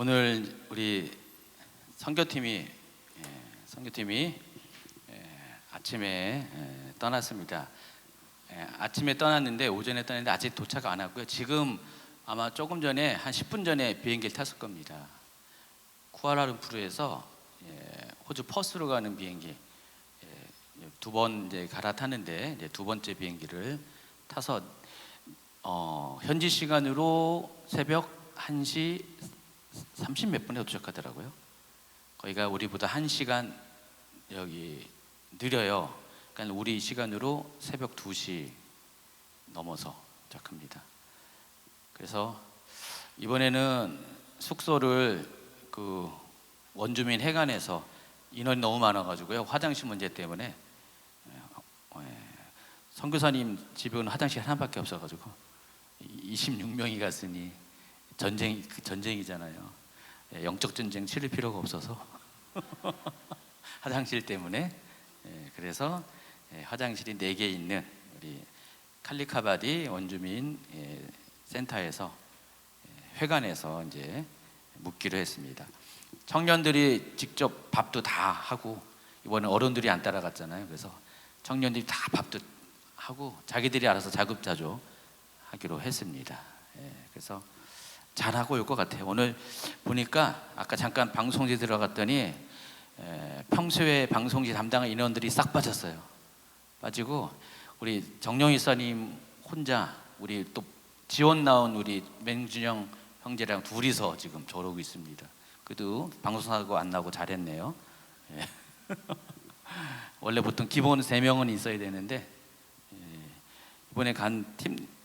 오늘 우리 선교팀이 아침에 떠났습니다. 아침에 떠났는데 오전에 떠났는데 아직 도착 안 했고요. 지금 아마 조금 전에 한 10분 전에 비행기를 탔을 겁니다. 쿠알라룸푸르에서 호주 퍼스로 가는 비행기 두 번 이제 갈아탔는데 이제 두 번째 비행기를 타서 현지 시간으로 새벽 1시 30 몇 분에 도착하더라고요. 거기가 우리보다 1시간 여기 느려요. 그러니까 우리 시간으로 새벽 2시 넘어서 도착합니다. 그래서 이번에는 숙소를 그 원주민 해관에서 인원이 너무 많아가지고요. 화장실 문제 때문에 선교사님 집은 화장실 하나밖에 없어가지고 26명이 갔으니 전쟁이잖아요. 영적 전쟁 치를 필요가 없어서 화장실 때문에 그래서 화장실이 4개 있는 우리 칼리카바디 원주민 센터에서 회관에서 이제 묵기로 했습니다. 청년들이 직접 밥도 다 하고 이번에 어른들이 안 따라갔잖아요. 그래서 청년들이 다 밥도 하고 자기들이 알아서 자급자족 하기로 했습니다. 그래서 잘하고 올 것 같아요. 오늘 보니까 아까 잠깐 방송지 들어갔더니 평소에 방송지 담당 인원들이 싹 빠졌어요. 빠지고 우리 정영희 사님 혼자 우리 또 지원 나온 우리 맹준영 형제랑 둘이서 지금 저러고 있습니다. 그래도 방송사고 안 나고 잘했네요. 원래 보통 기본 3명은 있어야 되는데 이번에 간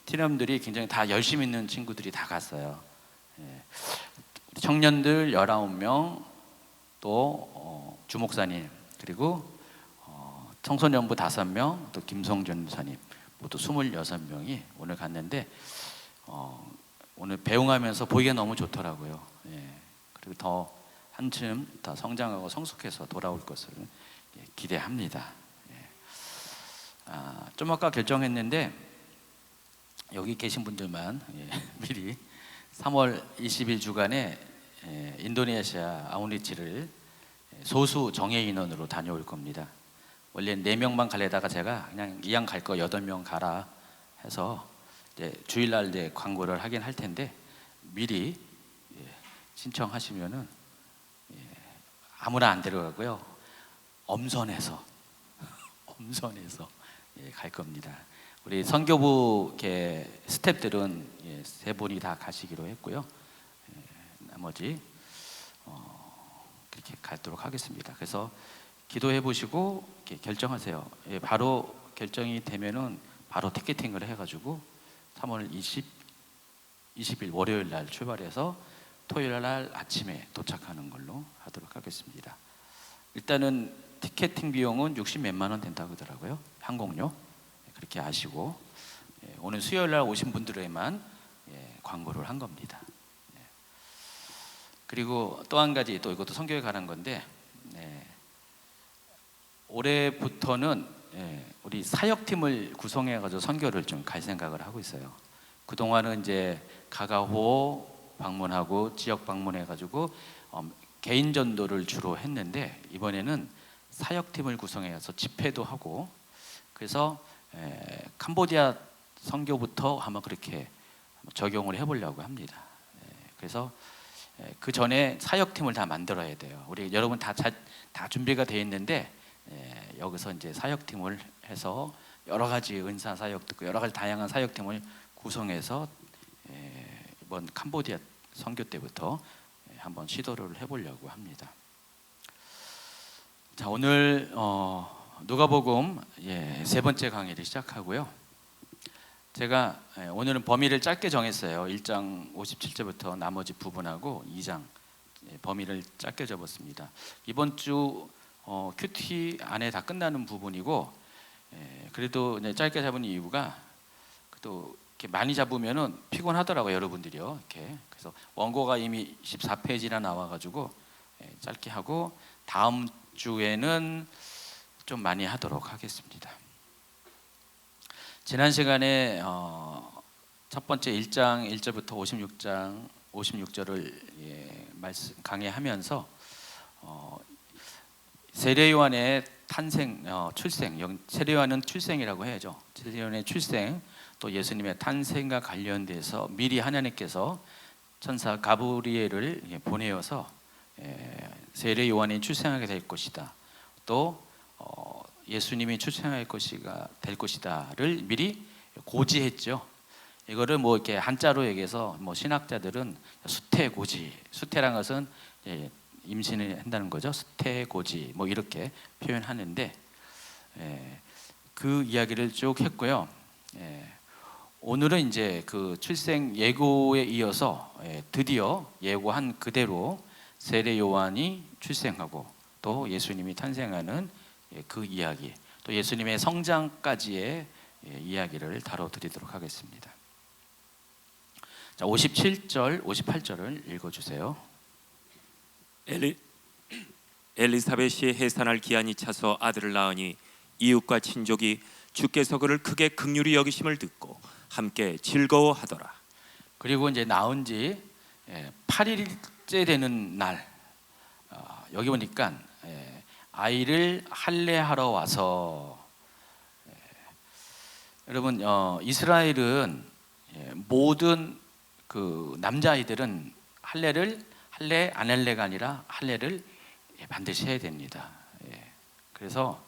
팀원들이 굉장히 다 열심히 있는 친구들이 다 갔어요. 청년들 19명 또 주목사님 그리고 청소년부 5명 또 김성준 사님 모두 26명이 오늘 갔는데 오늘 배웅하면서 보기가 너무 좋더라고요. 그리고 더 한층 더 성장하고 성숙해서 돌아올 것을 기대합니다. 좀 아까 결정했는데 여기 계신 분들만 미리 3월 20일 주간에 인도네시아 아웃리치를 소수 정예 인원으로 다녀올 겁니다. 원래 4명만 가려다가 제가 그냥 이왕 갈 거 8명 가라 해서 이제 주일날 이제 광고를 하긴 할 텐데 미리 신청하시면은 아무나 안 데려가고요. 엄선해서 갈 겁니다. 우리 선교부 스태프들은 3분이 다 가시기로 했고요. 나머지 그렇게 가도록 하겠습니다. 그래서 기도해 보시고 결정하세요. 바로 결정이 되면은 바로 티켓팅을 해가지고 3월 20일 월요일 날 출발해서 토요일 날 아침에 도착하는 걸로 하도록 하겠습니다. 일단은 티켓팅 비용은 60 몇만 원 된다고 하더라고요. 항공료. 그렇게 아시고 오늘 수요일 날 오신 분들에만 광고를 한 겁니다. 그리고 또 한 가지 또 이것도 선교에 관한 건데 올해부터는 우리 사역팀을 구성해가지고 선교를 좀 갈 생각을 하고 있어요. 그동안은 이제 가가호 방문하고 지역 방문해가지고 개인 전도를 주로 했는데 이번에는 사역팀을 구성해서 집회도 하고 그래서 캄보디아 선교부터 아마 그렇게 적용을 해보려고 합니다. 그래서 그 전에 사역팀을 다 만들어야 돼요. 우리 여러분 다 준비가 돼 있는데 여기서 이제 사역팀을 해서 여러 가지 은사 사역도 여러 가지 다양한 사역팀을 구성해서 이번 캄보디아 선교 때부터 한번 시도를 해보려고 합니다. 자, 오늘 누가복음 3번째 강의를 시작하고요. 제가 오늘은 범위를 짧게 정했어요. 1장 57절부터 나머지 부분하고 2장 범위를 짧게 접었습니다. 이번 주 큐티 안에 다 끝나는 부분이고 그래도 이제 짧게 잡은 이유가 또 이렇게 많이 잡으면은 피곤하더라고요, 여러분들이요. 이렇게 그래서 원고가 이미 14페이지나 나와가지고 짧게 하고 다음 주에는 좀 많이 하도록 하겠습니다. 지난 시간에 첫 번째 1장 1절부터 56절을 말씀 강의하면서 세례 요한의 탄생, 출생, 세례 요한은 출생이라고 해야죠. 세례 요한의 출생, 또 예수님의 탄생과 관련돼서 미리 하나님께서 천사 가브리엘을 보내어서 세례 요한이 출생하게 될 것이다. 또 예수님이 출생할 될 것이다를 미리 고지했죠. 이거를 뭐 이렇게 한자로 얘기해서 뭐 신학자들은 수태고지, 수태란 것은 임신을 한다는 거죠. 수태고지 뭐 이렇게 표현하는데 그 이야기를 쭉 했고요. 오늘은 이제 그 출생 예고에 이어서 드디어 예고한 그대로 세례 요한이 출생하고 또 예수님이 탄생하는 그 이야기, 또 예수님의 성장까지의 이야기를 다뤄드리도록 하겠습니다. 자, 57절, 58절을 읽어주세요. 엘리사벳이 해산할 기한이 차서 아들을 낳으니 이웃과 친족이 주께서 그를 크게 긍휼히 여기심을 듣고 함께 즐거워하더라. 그리고 이제 낳은 지 8일째 되는 날, 여기 보니까 아이를 할례하러 와서, 여러분 이스라엘은 모든 그 남자아이들은 할례 안 할례가 아니라 할례를 반드시 해야 됩니다. 그래서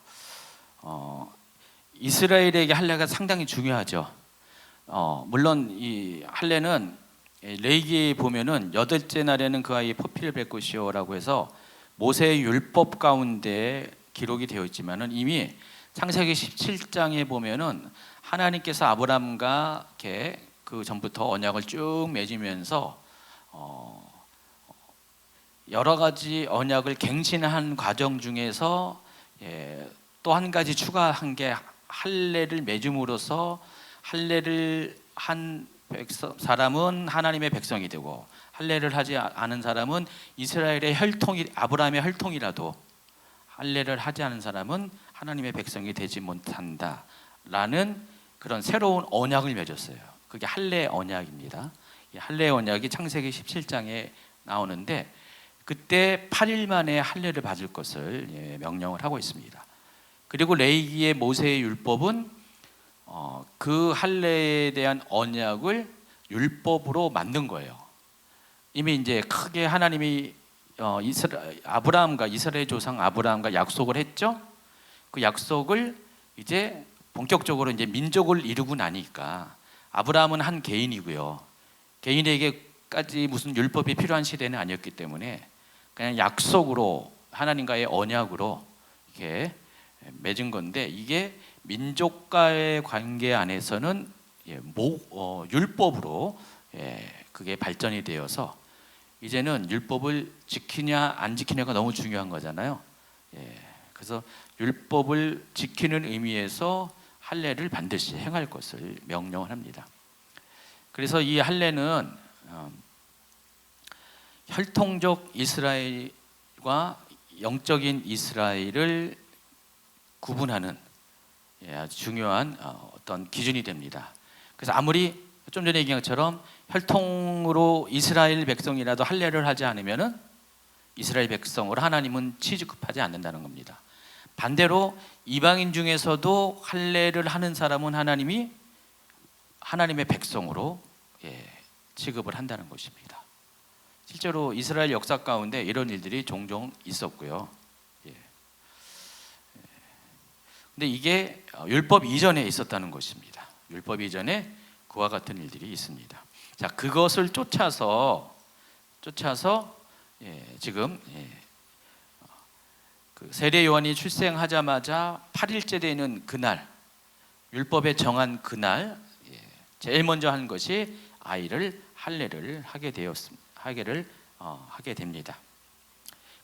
이스라엘에게 할례가 상당히 중요하죠. 물론 이 할례는 레위기에 보면은 8째 날에는 그 아이의 포피를 뺄 것이요라고 해서 모세의 율법 가운데 기록이 되어 있지만은 이미 창세기 17장에 보면은 하나님께서 아브라함과 이렇게 그 전부터 언약을 쭉 맺으면서 여러 가지 언약을 갱신한 과정 중에서 또 한 가지 추가한 게 할례를 맺음으로써 할례를 한 사람은 하나님의 백성이 되고 할례를 하지 않은 사람은 이스라엘의 혈통이 아브라함의 혈통이라도 할례를 하지 않은 사람은 하나님의 백성이 되지 못한다라는 그런 새로운 언약을 맺었어요. 그게 할례 언약입니다. 이 할례 언약이 창세기 17장에 나오는데 그때 8일 만에 할례를 받을 것을 명령을 하고 있습니다. 그리고 레위기의 모세의 율법은 그 할례에 대한 언약을 율법으로 만든 거예요. 이미 이제 크게 하나님이 아브라함과 이스라엘 조상 아브라함과 약속을 했죠. 그 약속을 이제 본격적으로 이제 민족을 이루고 나니까 아브라함은 한 개인이고요. 개인에게까지 무슨 율법이 필요한 시대는 아니었기 때문에 그냥 약속으로 하나님과의 언약으로 이렇게 맺은 건데 이게 민족과의 관계 안에서는 율법으로 그게 발전이 되어서 이제는 율법을 지키냐 안 지키냐가 너무 중요한 거잖아요. 그래서 율법을 지키는 의미에서 할례를 반드시 행할 것을 명령을 합니다. 그래서 이 할례는 혈통적 이스라엘과 영적인 이스라엘을 구분하는 아주 중요한 어떤 기준이 됩니다. 그래서 아무리 좀 전에 얘기한 것처럼 혈통으로 이스라엘 백성이라도 할례를 하지 않으면은 이스라엘 백성으로 하나님은 취급하지 않는다는 겁니다. 반대로 이방인 중에서도 할례를 하는 사람은 하나님이 하나님의 백성으로 취급을 한다는 것입니다. 실제로 이스라엘 역사 가운데 이런 일들이 종종 있었고요. 근데 이게 율법 이전에 있었다는 것입니다. 율법 이전에 그와 같은 일들이 있습니다. 자, 그것을 쫓아서 지금 그 세례 요한이 출생하자마자 8일째 되는 그날, 율법에 정한 그날, 제일 먼저 한 것이 아이를 할례를 하게 됩니다.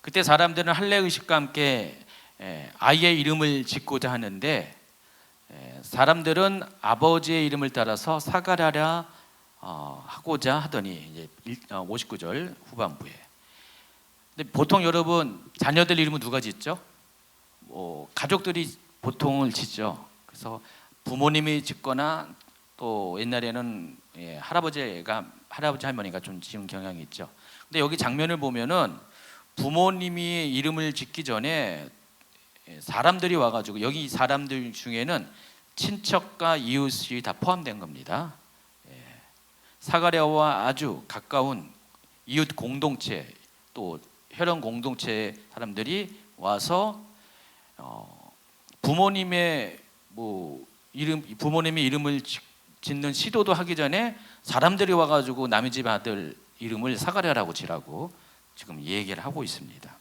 그때 사람들은 할례 의식과 함께 아이의 이름을 짓고자 하는데 사람들은 아버지의 이름을 따라서 사가랴라 하고자 하더니 이제 59절 후반부에. 근데 보통 여러분 자녀들 이름은 누가 짓죠? 가족들이 보통을 짓죠. 그래서 부모님이 짓거나 또 옛날에는 할아버지 할머니가 좀 지은 경향이 있죠. 근데 여기 장면을 보면은 부모님이 이름을 짓기 전에 사람들이 와가지고, 여기 사람들 중에는 친척과 이웃이 다 포함된 겁니다. 사가랴와 아주 가까운 이웃 공동체, 또 혈연 공동체 사람들이 와서 부모님의 부모님의 이름을 짓는 시도도 하기 전에 사람들이 와가지고 남의 집 아들 이름을 사가랴라고 지라고 지금 얘기를 하고 있습니다.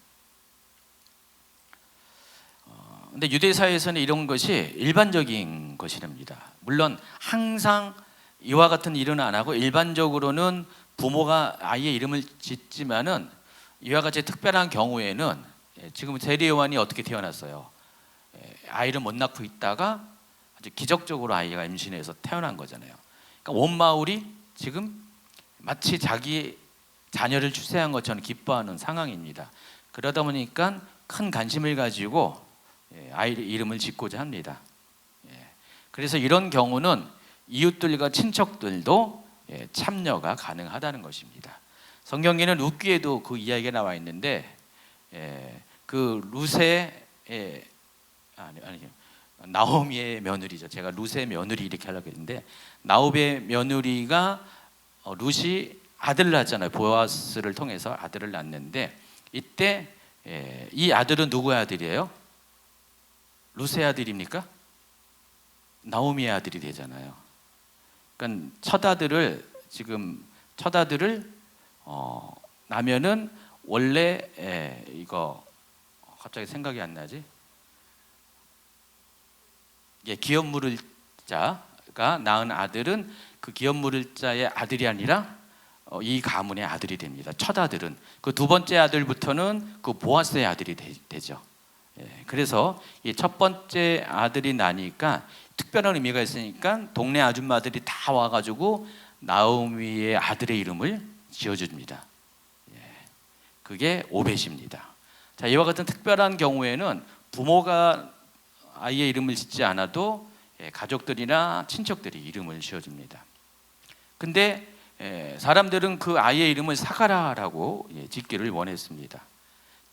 근데 유대 사회에서는 이런 것이 일반적인 것이랍니다. 물론 항상 이와 같은 일은 안 하고, 일반적으로는 부모가 아이의 이름을 짓지만은 이와 같이 특별한 경우에는, 지금 세례 요한이 어떻게 태어났어요? 아이를 못 낳고 있다가 아주 기적적으로 아이가 임신해서 태어난 거잖아요. 그러니까 온 마을이 지금 마치 자기 자녀를 출세한 것처럼 기뻐하는 상황입니다. 그러다 보니까 큰 관심을 가지고 아이 이름을 짓고자 합니다. 그래서 이런 경우는 이웃들과 친척들도 참여가 가능하다는 것입니다. 성경에는 룻기에도 그 이야기가 나와 있는데, 그 룻의 나오미의 며느리죠. 제가 룻의 며느리 이렇게 하려고 했는데, 나오미의 며느리가 룻이 아들을 낳았잖아요. 보아스를 통해서 아들을 낳았는데, 이때 이 아들은 누구의 아들이에요? 룻의 아들입니까? 나오미의 아들이 되잖아요. 그러니까 첫 아들을 나면은 원래 이거 갑자기 생각이 안 나지? 기업 물을 자가 낳은 아들은 그 기업 물을 자의 아들이 아니라 이 가문의 아들이 됩니다. 첫 아들은. 그 두 번째 아들부터는 그 보아스의 아들이 되죠. 그래서 이 첫 번째 아들이 나니까 특별한 의미가 있으니까 동네 아줌마들이 다 와가지고 나오미의 아들의 이름을 지어줍니다. 그게 오벳입니다. 자, 이와 같은 특별한 경우에는 부모가 아이의 이름을 짓지 않아도 가족들이나 친척들이 이름을 지어줍니다. 근데 사람들은 그 아이의 이름을 사가랴라고 짓기를 원했습니다.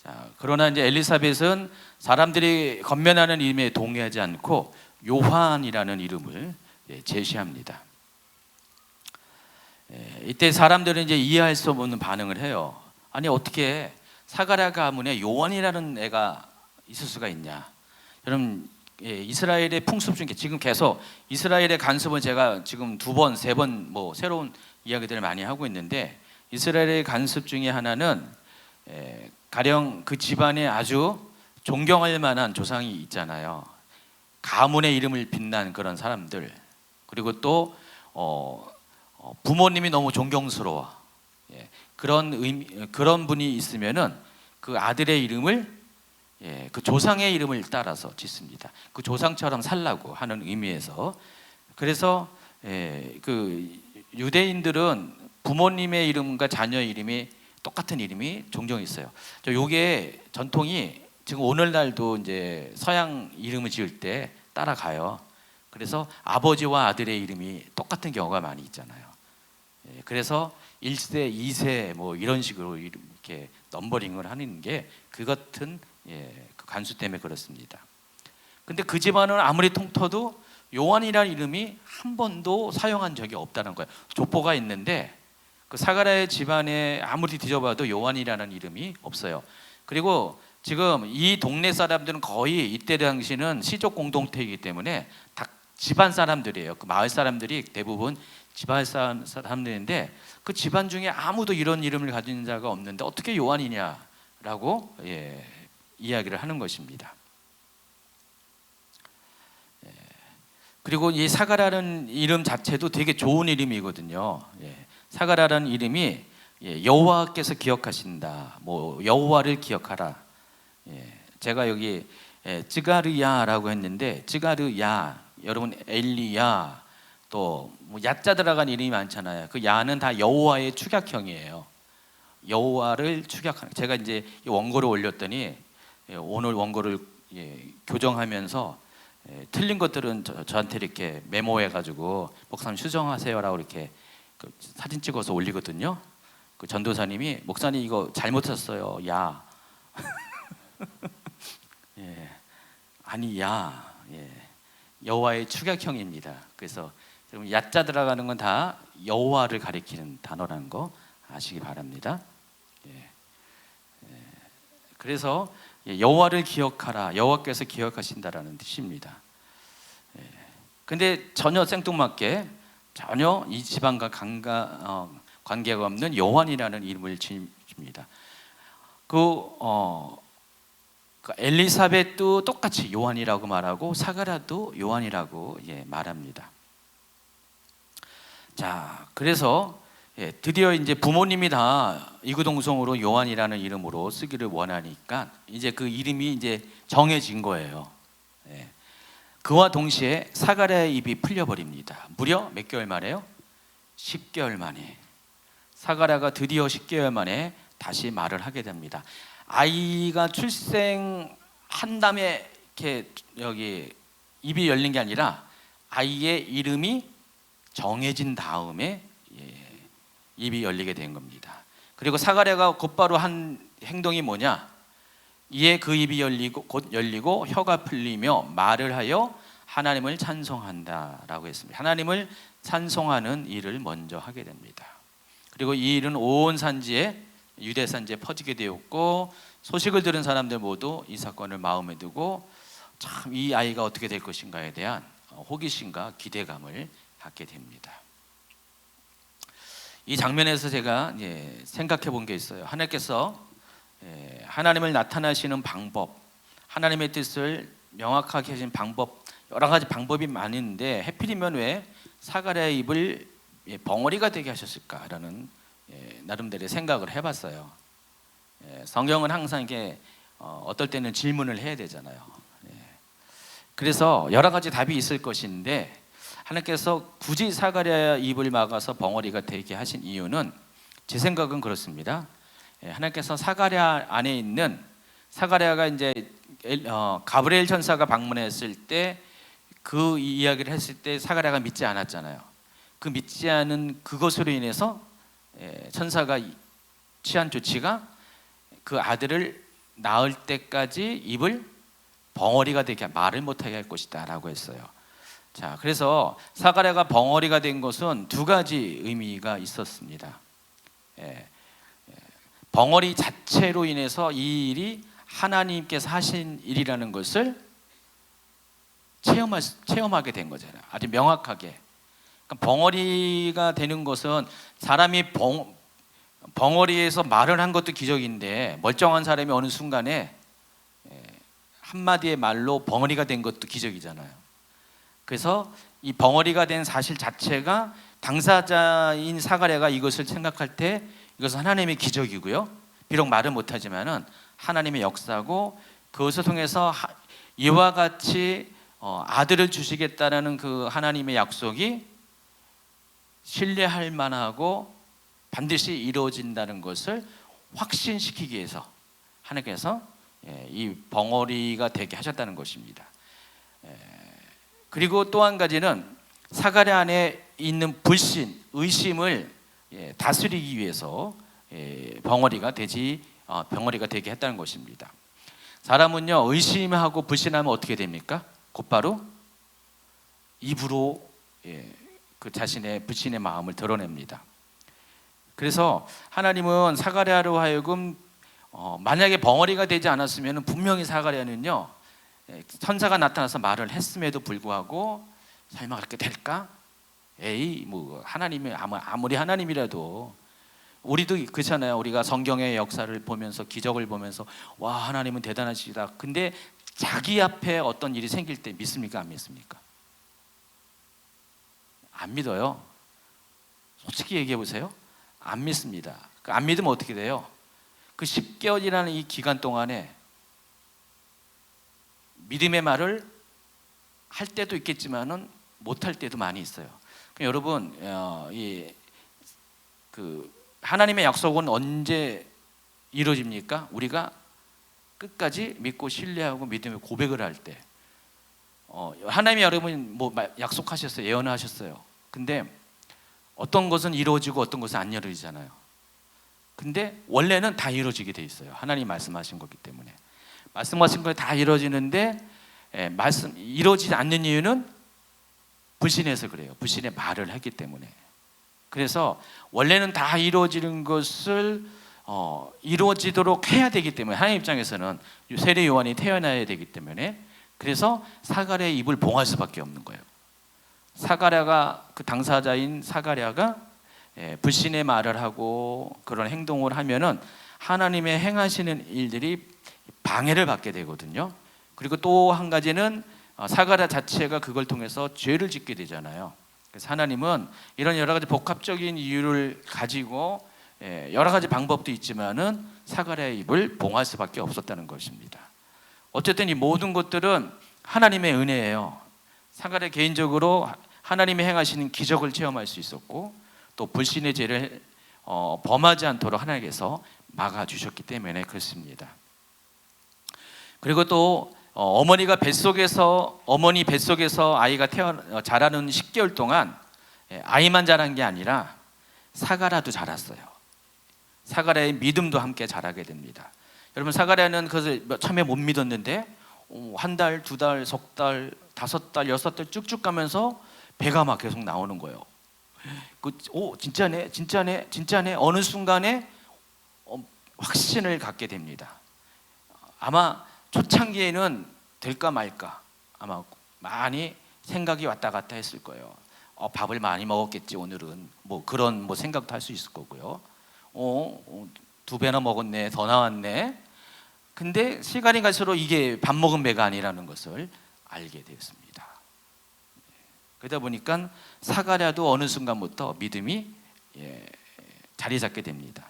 자, 그러나 이제 엘리사벳은 사람들이 건면하는 이름에 동의하지 않고 요한이라는 이름을 제시합니다. 이때 사람들은 이제 이해할 수 없는 반응을 해요. 아니, 어떻게 사가랴 가문에 요한이라는 애가 있을 수가 있냐? 여러분, 이스라엘의 풍습 중에 지금 계속 이스라엘의 간습은 제가 지금 2번, 3번 뭐 새로운 이야기들을 많이 하고 있는데, 이스라엘의 간습 중에 하나는 가령 그 집안에 아주 존경할 만한 조상이 있잖아요. 가문의 이름을 빛난 그런 사람들, 그리고 또 부모님이 너무 존경스러워, 그런 분이 있으면은 그 아들의 이름을 그 조상의 이름을 따라서 짓습니다. 그 조상처럼 살라고 하는 의미에서. 그래서 그 유대인들은 부모님의 이름과 자녀 이름이 똑같은 이름이 종종 있어요. 요게 전통이 지금 오늘날도 이제 서양 이름을 지을 때 따라가요. 그래서 아버지와 아들의 이름이 똑같은 경우가 많이 있잖아요. 그래서 1세, 2세 뭐 이런 식으로 이렇게 넘버링을 하는 게 그 같은 그 간수 때문에 그렇습니다. 근데 그 집안은 아무리 통터도 요한이라는 이름이 한 번도 사용한 적이 없다는 거예요. 족보가 있는데 그 사가랴의 집안에 아무리 뒤져봐도 요한이라는 이름이 없어요. 그리고 지금 이 동네 사람들은 거의 이때 당시는 시족 공동체이기 때문에 다 집안 사람들이에요. 그 마을 사람들이 대부분 집안 사람들인데, 그 집안 중에 아무도 이런 이름을 가진 자가 없는데 어떻게 요한이냐라고 이야기를 하는 것입니다. 그리고 이 사가랴라는 이름 자체도 되게 좋은 이름이거든요. 사가랴라는 이름이 여호와께서 기억하신다, 뭐 여호와를 기억하라. 제가 여기 쯔가르야라고 했는데, 쯔가르야, 여러분 엘리야, 또뭐 야자 들어간 이름이 많잖아요. 그 야는 다 여호와의 축약형이에요. 여호와를 축약하는. 제가 이제 이 원고를 올렸더니 오늘 원고를 교정하면서 틀린 것들은 저한테 이렇게 메모해가지고 목사님 수정하세요라고 이렇게 사진 찍어서 올리거든요. 그 전도사님이 목사님 이거 잘못했어요. 야. 예. 아니 야. 예. 여호와의 축약형입니다. 그래서 여러분 야자 들어가는 건 다 여호와를 가리키는 단어라는 거 아시기 바랍니다. 예. 그래서 여호와를 기억하라. 여호와께서 기억하신다라는 뜻입니다. 근데 전혀 생뚱맞게 전혀 이 지방과 관계가 없는 요한이라는 이름을 지닙니다. 그 엘리사벳도 똑같이 요한이라고 말하고 사가랴도 요한이라고 말합니다. 자, 그래서 드디어 이제 부모님이 다 이구동성으로 요한이라는 이름으로 쓰기를 원하니까 이제 그 이름이 이제 정해진 거예요. 그와 동시에 사가랴의 입이 풀려버립니다. 무려 몇 개월 만에요? 10개월 만에. 사가랴가 드디어 10개월 만에 다시 말을 하게 됩니다. 아이가 출생한 다음에 이렇게 여기 입이 열린 게 아니라 아이의 이름이 정해진 다음에 입이 열리게 된 겁니다. 그리고 사가랴가 곧바로 한 행동이 뭐냐? 이에 그 입이 곧 열리고 혀가 풀리며 말을 하여 하나님을 찬송한다라고 했습니다. 하나님을 찬송하는 일을 먼저 하게 됩니다. 그리고 이 일은 온 산지에 유대 산지에 퍼지게 되었고 소식을 들은 사람들 모두 이 사건을 마음에 두고 참 이 아이가 어떻게 될 것인가에 대한 호기심과 기대감을 갖게 됩니다. 이 장면에서 제가 생각해 본 게 있어요. 하나님께서 하나님을 나타나시는 방법, 하나님의 뜻을 명확하게 하신 방법, 여러 가지 방법이 많은데 하필이면 왜 사가랴의 입을 벙어리가 되게 하셨을까라는 나름대로의 생각을 해봤어요. 성경은 항상 이게 어떨 때는 질문을 해야 되잖아요. 그래서 여러 가지 답이 있을 것인데 하나님께서 굳이 사가랴의 입을 막아서 벙어리가 되게 하신 이유는 제 생각은 그렇습니다. 하나님께서 사가랴 안에 있는 사가랴가 이제 가브리엘 천사가 방문했을 때 그 이야기를 했을 때 사가랴가 믿지 않았잖아요. 그 믿지 않은 그것으로 인해서 천사가 취한 조치가 그 아들을 낳을 때까지 입을 벙어리가 되게 말을 못하게 할 것이다라고 했어요. 자, 그래서 사가랴가 벙어리가 된 것은 두 가지 의미가 있었습니다. 벙어리 자체로 인해서 이 일이 하나님께서 하신 일이라는 것을 체험하게 된 거잖아요. 아주 명확하게. 그러니까 벙어리가 되는 것은 사람이 벙어리에서 말을 한 것도 기적인데 멀쩡한 사람이 어느 순간에 한마디의 말로 벙어리가 된 것도 기적이잖아요. 그래서 이 벙어리가 된 사실 자체가 당사자인 사가랴가 이것을 생각할 때 이것은 하나님의 기적이고요. 비록 말은 못하지만은 하나님의 역사고 그것을 통해서 이와 같이 아들을 주시겠다라는 그 하나님의 약속이 신뢰할 만하고 반드시 이루어진다는 것을 확신시키기 위해서 하나님께서 이 벙어리가 되게 하셨다는 것입니다. 그리고 또 한 가지는 사가랴 안에 있는 불신, 의심을 다스리기 위해서 벙어리가 되게 했다는 것입니다. 사람은요 의심하고 불신하면 어떻게 됩니까? 곧바로 입으로 그 자신의 불신의 마음을 드러냅니다. 그래서 하나님은 사가랴로 하여금 만약에 벙어리가 되지 않았으면 분명히 사가랴는요 천사가 나타나서 말을 했음에도 불구하고 설마 그렇게 될까? 에이 뭐 하나님이 아무리 하나님이라도 우리도 그렇잖아요. 우리가 성경의 역사를 보면서 기적을 보면서 와 하나님은 대단하시다. 근데 자기 앞에 어떤 일이 생길 때 믿습니까? 안 믿습니까? 안 믿어요. 솔직히 얘기해 보세요. 안 믿습니다. 안 믿으면 어떻게 돼요? 그 10개월이라는 이 기간 동안에 믿음의 말을 할 때도 있겠지만은 못할 때도 많이 있어요. 여러분, 하나님의 약속은 언제 이루어집니까? 우리가 끝까지 믿고 신뢰하고 믿음의 고백을 할 때. 하나님이 여러분 뭐 약속하셨어요, 예언하셨어요. 근데 어떤 것은 이루어지고 어떤 것은 안 이루어지잖아요. 근데 원래는 다 이루어지게 돼 있어요. 하나님 말씀하신 거기 때문에. 말씀하신 거 다 이루어지는데 이루어지지 않는 이유는 불신해서 그래요. 불신의 말을 했기 때문에. 그래서 원래는 다 이루어지는 것을 이루어지도록 해야 되기 때문에 하나님 입장에서는 세례 요한이 태어나야 되기 때문에 그래서 사가랴의 입을 봉할 수밖에 없는 거예요. 사가랴가 그 당사자인 사가랴가 불신의 말을 하고 그런 행동을 하면은 하나님의 행하시는 일들이 방해를 받게 되거든요. 그리고 또 한 가지는 사가랴 자체가 그걸 통해서 죄를 짓게 되잖아요. 그래서 하나님은 이런 여러 가지 복합적인 이유를 가지고 여러 가지 방법도 있지만은 사가랴의 입을 봉할 수밖에 없었다는 것입니다. 어쨌든 이 모든 것들은 하나님의 은혜예요. 사가랴 개인적으로 하나님이 행하시는 기적을 체험할 수 있었고 또 불신의 죄를 범하지 않도록 하나님께서 막아주셨기 때문에 그렇습니다. 그리고 또 어머니 뱃속에서 아이가 자라는 10개월 동안 아이만 자란 게 아니라 사가랴도 자랐어요. 사가랴의 믿음도 함께 자라게 됩니다. 여러분 사가랴는 그것을 처음에 못 믿었는데 한 달, 두 달, 석 달, 5달, 6달 쭉쭉 가면서 배가 막 계속 나오는 거예요. 진짜네. 어느 순간에 확신을 갖게 됩니다. 아마 초창기에는 될까 말까 아마 많이 생각이 왔다 갔다 했을 거예요. 밥을 많이 먹었겠지 오늘은 그런 생각도 할 수 있을 거고요. 2배나 먹었네, 더 나왔네. 근데 시간이 갈수록 이게 밥 먹은 배가 아니라는 것을 알게 되었습니다. 그러다 보니까 사가랴도 어느 순간부터 믿음이 자리 잡게 됩니다.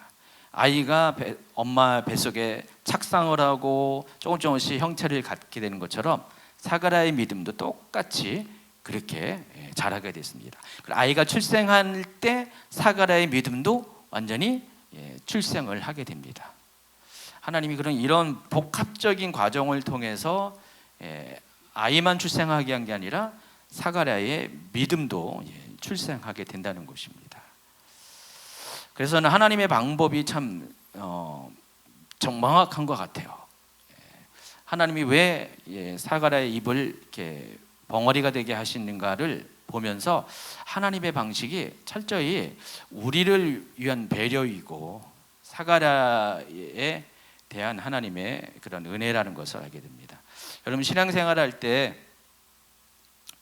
아이가 엄마 뱃속에 착상을 하고 조금씩 형체를 갖게 되는 것처럼 사가랴의 믿음도 똑같이 그렇게 자라게 됐습니다. 아이가 출생할 때 사가랴의 믿음도 완전히 출생을 하게 됩니다. 하나님이 이런 복합적인 과정을 통해서 아이만 출생하게 한 게 아니라 사가랴의 믿음도 출생하게 된다는 것입니다. 그래서는 하나님의 방법이 참 정확한 것 같아요. 하나님이 왜 사가랴의 입을 이렇게 벙어리가 되게 하시는가를 보면서 하나님의 방식이 철저히 우리를 위한 배려이고 사가랴에 대한 하나님의 그런 은혜라는 것을 알게 됩니다. 여러분 신앙생활할 때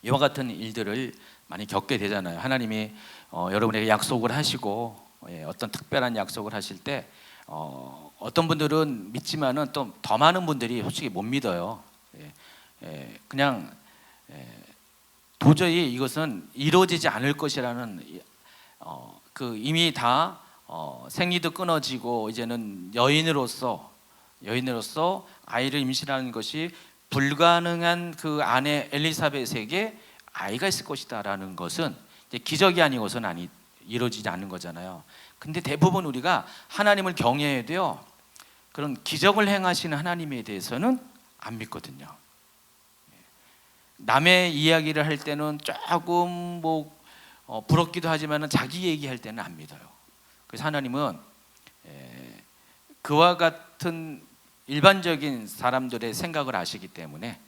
이와 같은 일들을 많이 겪게 되잖아요. 하나님이 여러분에게 약속을 하시고 어떤 특별한 약속을 하실 때 어떤 분들은 믿지만은 또 더 많은 분들이 솔직히 못 믿어요. 그냥 도저히 이것은 이루어지지 않을 것이라는 이미 다 생리도 끊어지고 이제는 여인으로서 아이를 임신하는 것이 불가능한 그 아내 엘리사벳에게 아이가 있을 것이다라는 것은 이제 기적이 아니고서는 이루어지지 않는 거잖아요. 근데 대부분 우리가 하나님을 경외해도요 그런 기적을 행하시는 하나님에 대해서는 안 믿거든요. 남의 이야기를 할 때는 조금 부럽기도 하지만 자기 얘기할 때는 안 믿어요. 그래서 하나님은 그와 같은 일반적인 사람들의 생각을 아시기 때문에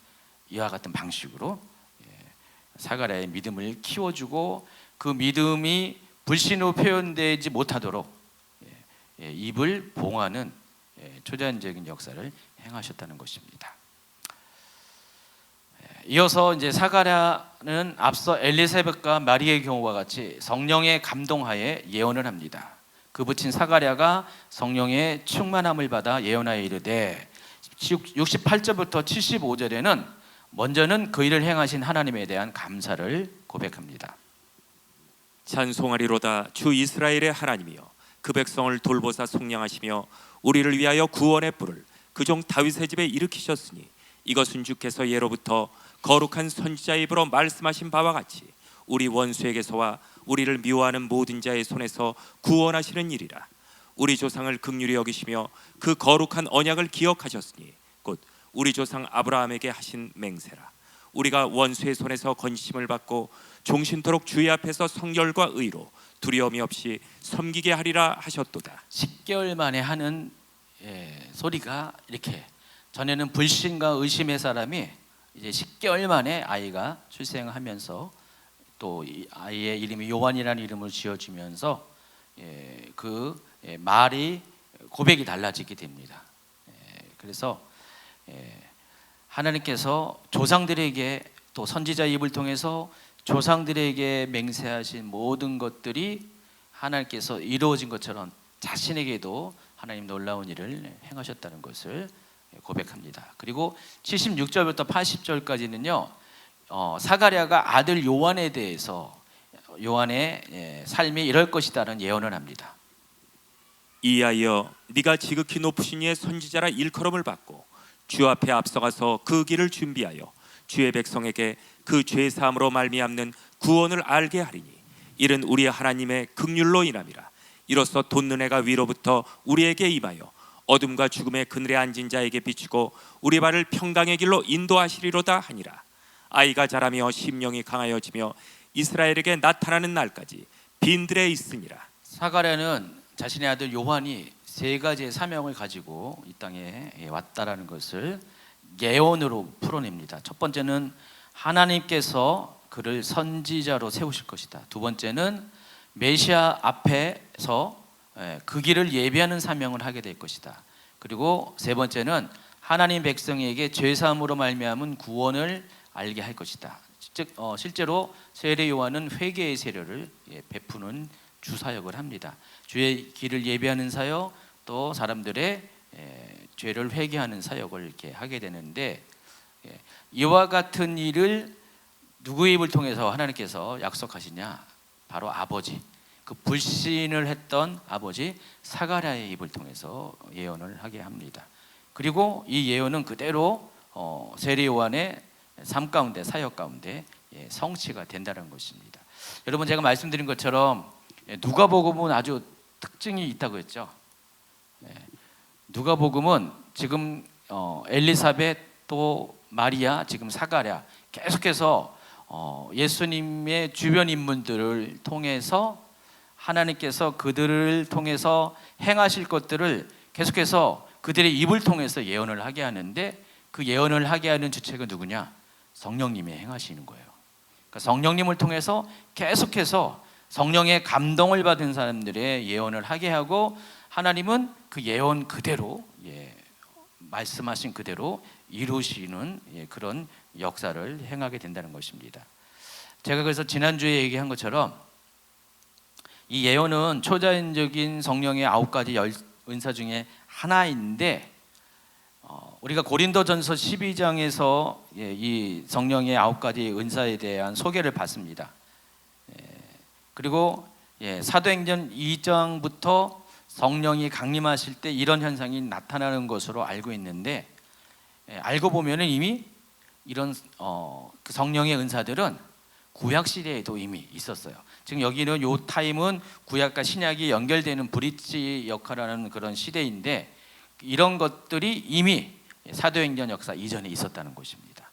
이와 같은 방식으로 사가랴의 믿음을 키워주고 그 믿음이 불신으로 표현되지 못하도록 입을 봉하는 초자연적인 역사를 행하셨다는 것입니다. 이어서 이제 사가랴는 앞서 엘리사벳과 마리아의 경우와 같이 성령의 감동하에 예언을 합니다. 그 붙인 사가랴가 성령의 충만함을 받아 예언하여 이르되 68절부터 75절에는 먼저는 그 일을 행하신 하나님에 대한 감사를 고백합니다. 찬송하리로다 주 이스라엘의 하나님이여 그 백성을 돌보사 속량하시며 우리를 위하여 구원의 뿔을 그 종 다윗의 집에 일으키셨으니 이것은 주께서 예로부터 거룩한 선지자의 입으로 말씀하신 바와 같이 우리 원수에게서와 우리를 미워하는 모든 자의 손에서 구원하시는 일이라. 우리 조상을 긍휼히 여기시며 그 거룩한 언약을 기억하셨으니 곧 우리 조상 아브라함에게 하신 맹세라. 우리가 원수의 손에서 건심을 받고 종신토록 주의 앞에서 성결과 의로 두려움이 없이 섬기게 하리라 하셨도다. 10개월 만에 하는 소리가 이렇게, 전에는 불신과 의심의 사람이 이제 10개월 만에 아이가 출생하면서 또 이 아이의 이름이 요한이라는 이름을 지어주면서 말이 고백이 달라지게 됩니다. 그래서 하나님께서 조상들에게 또 선지자의 입을 통해서 조상들에게 맹세하신 모든 것들이 하나님께서 이루어진 것처럼 자신에게도 하나님 놀라운 일을 행하셨다는 것을 고백합니다. 그리고 76절부터 80절까지는요, 사가랴가 아들 요한에 대해서 요한의 삶이 이럴 것이다라는 예언을 합니다. 이하여 네가 지극히 높으신 이의 선지자라 일컬음을 받고 주 앞에 앞서가서 그 길을 준비하여 주의 백성에게 그 죄 사함으로 말미암는 구원을 알게 하리니 이는 우리 하나님의 긍휼로 인함이라. 이로써 돋는 해가 위로부터 우리에게 임하여 어둠과 죽음의 그늘에 앉은 자에게 비추고 우리 발을 평강의 길로 인도하시리로다 하니라. 아이가 자라며 심령이 강하여지며 이스라엘에게 나타나는 날까지 빈들에 있으니라. 사가랴는 자신의 아들 요한이 세 가지의 사명을 가지고 이 땅에 왔다라는 것을 예언으로 풀어냅니다. 첫 번째는 하나님께서 그를 선지자로 세우실 것이다. 두 번째는 메시아 앞에서 그 길을 예비하는 사명을 하게 될 것이다. 그리고 세 번째는 하나님 백성에게 죄사함으로 말미암은 구원을 알게 할 것이다. 즉 실제로 세례 요한은 회개의 세례를 베푸는 주사역을 합니다. 주의 길을 예비하는 사역, 또 사람들의 죄를 회개하는 사역을 이렇게 하게 되는데, 이와 같은 일을 누구의 입을 통해서 하나님께서 약속하시냐? 바로 아버지, 그 불신을 했던 아버지 사가랴의 입을 통해서 예언을 하게 합니다. 그리고 이 예언은 그대로 세례 요한의 삶 가운데, 사역 가운데 성취가 된다는 것입니다. 여러분, 제가 말씀드린 것처럼 누가복음은 아주 특징이 있다고 했죠. 누가복음은 지금 엘리사벳, 또 마리아, 지금 사가랴, 계속해서 예수님의 주변 인물들을 통해서 하나님께서 그들을 통해서 행하실 것들을 계속해서 그들의 입을 통해서 예언을 하게 하는데, 그 예언을 하게 하는 주체가 누구냐? 성령님이 행하시는 거예요. 그러니까 성령님을 통해서 계속해서 성령의 감동을 받은 사람들의 예언을 하게 하고, 하나님은 그 예언 그대로 말씀하신 그대로 이루시는 그런 역사를 행하게 된다는 것입니다. 제가 그래서 지난주에 얘기한 것처럼 이 예언은 초자연적인 성령의 9가지 은사 중에 하나인데, 우리가 고린도전서 12장에서 이 성령의 9가지 은사에 대한 소개를 받습니다. 그리고 사도행전 2장부터 성령이 강림하실 때 이런 현상이 나타나는 것으로 알고 있는데, 알고 보면 이미 이런 그 성령의 은사들은 구약 시대에도 이미 있었어요. 지금 여기는 요 타임은 구약과 신약이 연결되는 브릿지 역할을 하는 그런 시대인데, 이런 것들이 이미 사도행전 역사 이전에 있었다는 것입니다.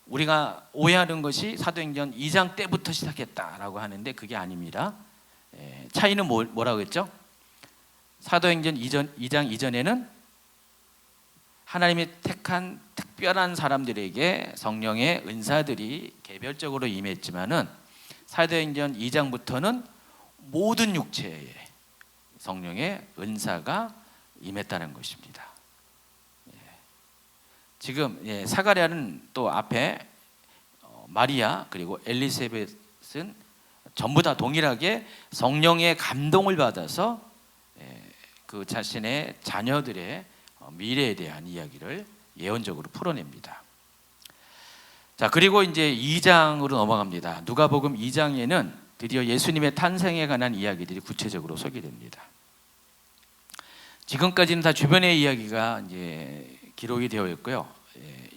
우리가 오해하는 것이 사도행전 2장 때부터 시작했다라고 하는데 그게 아닙니다. 차이는 뭐라고 했죠? 사도행전 2장 이전에는 하나님이 택한 특별한 사람들에게 성령의 은사들이 개별적으로 임했지만은, 사도행전 2장부터는 모든 육체에 성령의 은사가 임했다는 것입니다. 지금 사가랴는 또 앞에 마리아 그리고 엘리사벳은 전부 다 동일하게 성령의 감동을 받아서 그 자신의 자녀들의 미래에 대한 이야기를 예언적으로 풀어냅니다. 자, 그리고 이제 2장으로 넘어갑니다. 누가복음 2장에는 드디어 예수님의 탄생에 관한 이야기들이 구체적으로 소개됩니다. 지금까지는 다 주변의 이야기가 이제 기록이 되어 있고요.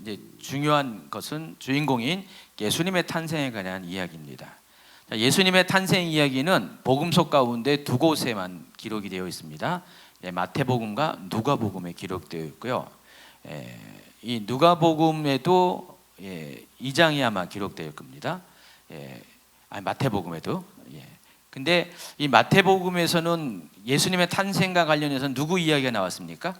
이제 중요한 것은 주인공인 예수님의 탄생에 관한 이야기입니다. 예수님의 탄생 이야기는 복음서 가운데 두 곳에만 기록이 되어 있습니다. 마태복음과 누가복음에 기록되어 있고요. 이 누가복음에도 2장이 아마 기록될 겁니다. 아니 마태복음에도. 근데 이 마태복음에서는 예수님의 탄생과 관련해서 누구 이야기가 나왔습니까?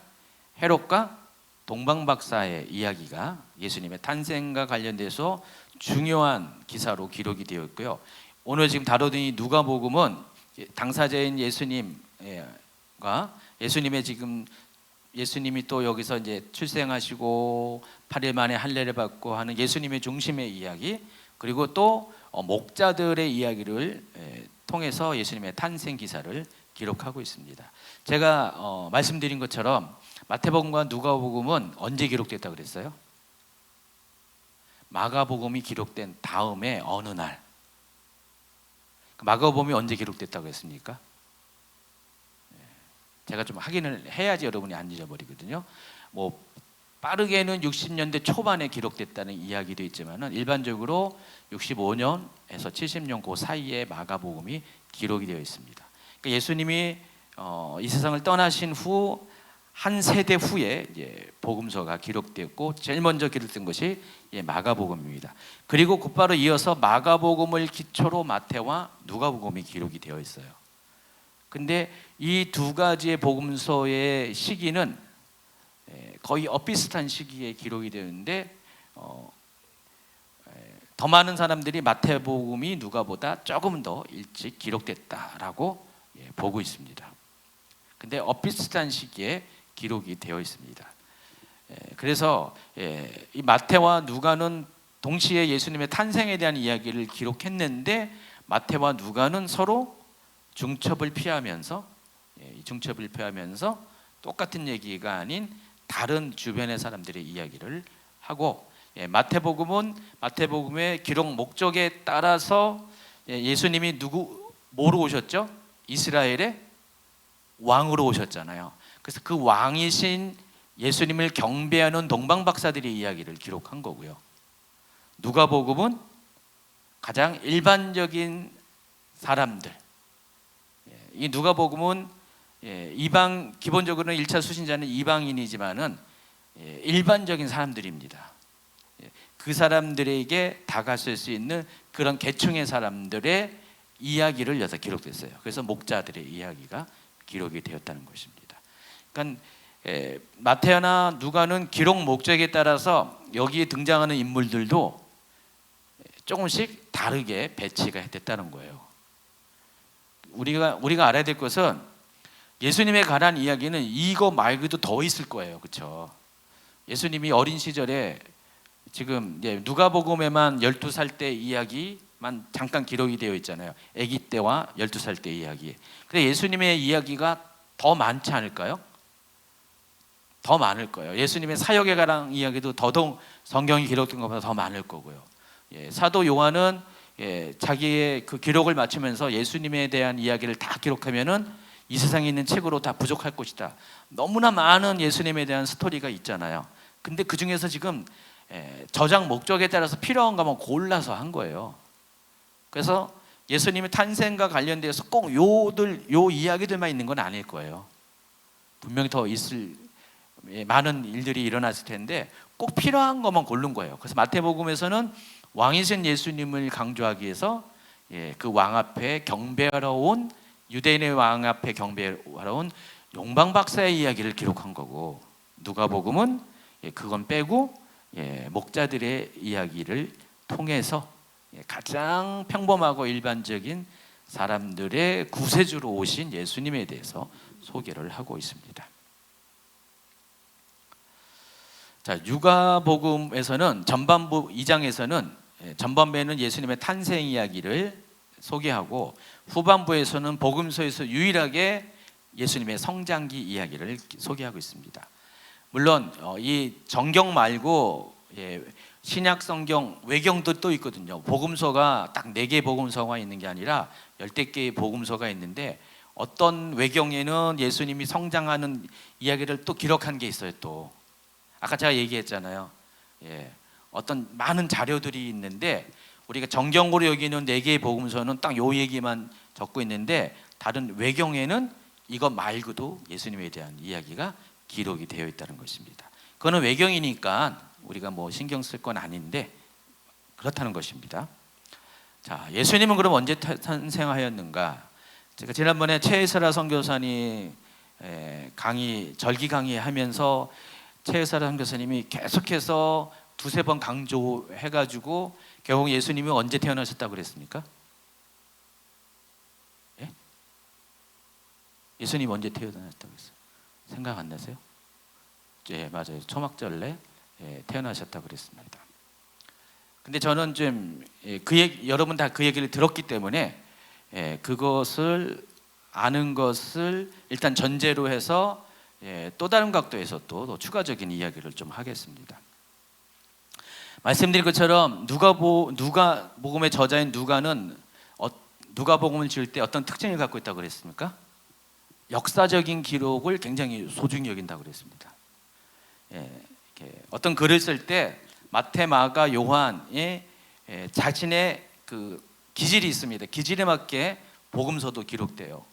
헤롯과 동방박사의 이야기가 예수님의 탄생과 관련돼서 중요한 기사로 기록이 되어 있고요. 오늘 지금 다루던 이 누가복음은 당사자인 예수님과 예수님이 또 여기서 이제 출생하시고 8일 만에 할례를 받고 하는 예수님의 중심의 이야기, 그리고 또 목자들의 이야기를 통해서 예수님의 탄생 기사를 기록하고 있습니다. 제가 말씀드린 것처럼 마태복음과 누가복음은 언제 기록됐다고 그랬어요? 마가복음이 기록된 다음에 어느 날. 마가복음이 언제 기록됐다고 했습니까? 제가 좀 확인을 해야지 여러분이 안 잊어버리거든요. 뭐 빠르게는 60년대 초반에 기록됐다는 이야기도 있지만은 일반적으로 65년에서 70년 그 사이에 마가복음이 기록이 되어 있습니다. 그러니까 예수님이 이 세상을 떠나신 후 한 세대 후에 이제 복음서가 기록되었고 제일 먼저 기록된 것이 마가복음입니다. 그리고 곧바로 이어서 마가복음을 기초로 마태와 누가복음이 기록이 되어 있어요. 근데 이 두 가지의 복음서의 시기는 거의 엇비슷한 시기에 기록이 되는데 더 많은 사람들이 마태복음이 누가보다 조금 더 일찍 기록됐다라고 보고 있습니다. 근데 엇비슷한 시기에 기록이 되어 있습니다. 그래서 이 마태와 누가는 동시에 예수님의 탄생에 대한 이야기를 기록했는데 마태와 누가는 서로 중첩을 피하면서 똑같은 얘기가 아닌 다른 주변의 사람들의 이야기를 하고, 마태복음의 기록 목적에 따라서 예수님이 뭐로 오셨죠? 이스라엘의 왕으로 오셨잖아요. 그래서 그 왕이신 예수님을 경배하는 동방박사들의 이야기를 기록한 거고요. 누가복음은 가장 일반적인 사람들. 이 누가복음은 기본적으로는 1차 수신자는 이방인이지만은 일반적인 사람들입니다. 그 사람들에게 다가설 수 있는 그런 계층의 사람들의 이야기를 여기서 기록됐어요. 그래서 목자들의 이야기가 기록이 되었다는 것입니다. 그러니까 마태나 누가는 기록 목적에 따라서 여기에 등장하는 인물들도 조금씩 다르게 배치가 됐다는 거예요. 우리가 알아야 될 것은 예수님에 관한 이야기는 이거 말고도 더 있을 거예요. 그렇죠? 예수님이 어린 시절에 지금 누가복음에만 12살 때 이야기만 잠깐 기록이 되어 있잖아요. 아기 때와 12살 때 이야기. 근데 예수님의 이야기가 더 많지 않을까요? 더 많을 거예요. 예수님의 사역에 관한 이야기도 더더욱 성경이 기록된 것보다 더 많을 거고요. 사도 요한은 자기의 그 기록을 마치면서 예수님에 대한 이야기를 다 기록하면은 이 세상에 있는 책으로 다 부족할 것이다. 너무나 많은 예수님에 대한 스토리가 있잖아요. 근데 그 중에서 지금 저장 목적에 따라서 필요한 것만 골라서 한 거예요. 그래서 예수님의 탄생과 관련돼서 꼭 요 이야기들만 있는 건 아닐 거예요. 분명히 더 있을 많은 일들이 일어났을 텐데 꼭 필요한 것만 고른 거예요. 그래서 마태복음에서는 왕이신 예수님을 강조하기 위해서 그 왕 앞에 경배하러 온 유대인의 왕 앞에 경배하러 온 용방박사의 이야기를 기록한 거고, 누가복음은 그건 빼고 목자들의 이야기를 통해서 가장 평범하고 일반적인 사람들의 구세주로 오신 예수님에 대해서 소개를 하고 있습니다. 자, 누가복음에서는 전반부 2장에서는 전반부에는 예수님의 탄생 이야기를 소개하고, 후반부에서는 복음서에서 유일하게 예수님의 성장기 이야기를 소개하고 있습니다. 물론 이 정경 말고 신약 성경 외경도 또 있거든요. 복음서가 딱 4개의 복음서가 있는 게 아니라 10개의 복음서가 있는데, 어떤 외경에는 예수님이 성장하는 이야기를 또 기록한 게 있어요. 또 아까 제가 얘기했잖아요. 어떤 많은 자료들이 있는데 우리가 정경으로 여기는 4개의 복음서는 딱 요 얘기만 적고 있는데, 다른 외경에는 이것 말고도 예수님에 대한 이야기가 기록이 되어 있다는 것입니다. 그거는 외경이니까 우리가 뭐 신경 쓸 건 아닌데 그렇다는 것입니다. 자, 예수님은 그럼 언제 탄생하였는가? 제가 지난번에 최혜설아 선교사님 절기 강의하면서 최혜설아 선교사님이 계속해서 두세 번 강조해가지고 결국 예수님이 언제 태어나셨다고 그랬습니까? 예? 예수님 언제 태어나셨다고 했어요? 생각 안 나세요? 예, 맞아요. 초막절에 태어나셨다고 그랬습니다. 근데 저는 좀 여러분 다 그 얘기를 들었기 때문에 그것을 아는 것을 일단 전제로 해서 또 다른 각도에서 또 추가적인 이야기를 좀 하겠습니다. 말씀드린 것처럼 누가복음의 저자인 누가는 누가복음을 지을 때 어떤 특징을 갖고 있다고 그랬습니까? 역사적인 기록을 굉장히 소중히 여긴다고 그랬습니다. 어떤 글을 쓸 때 마태, 마가, 요한의 자신의 그 기질이 있습니다. 기질에 맞게 복음서도 기록돼요.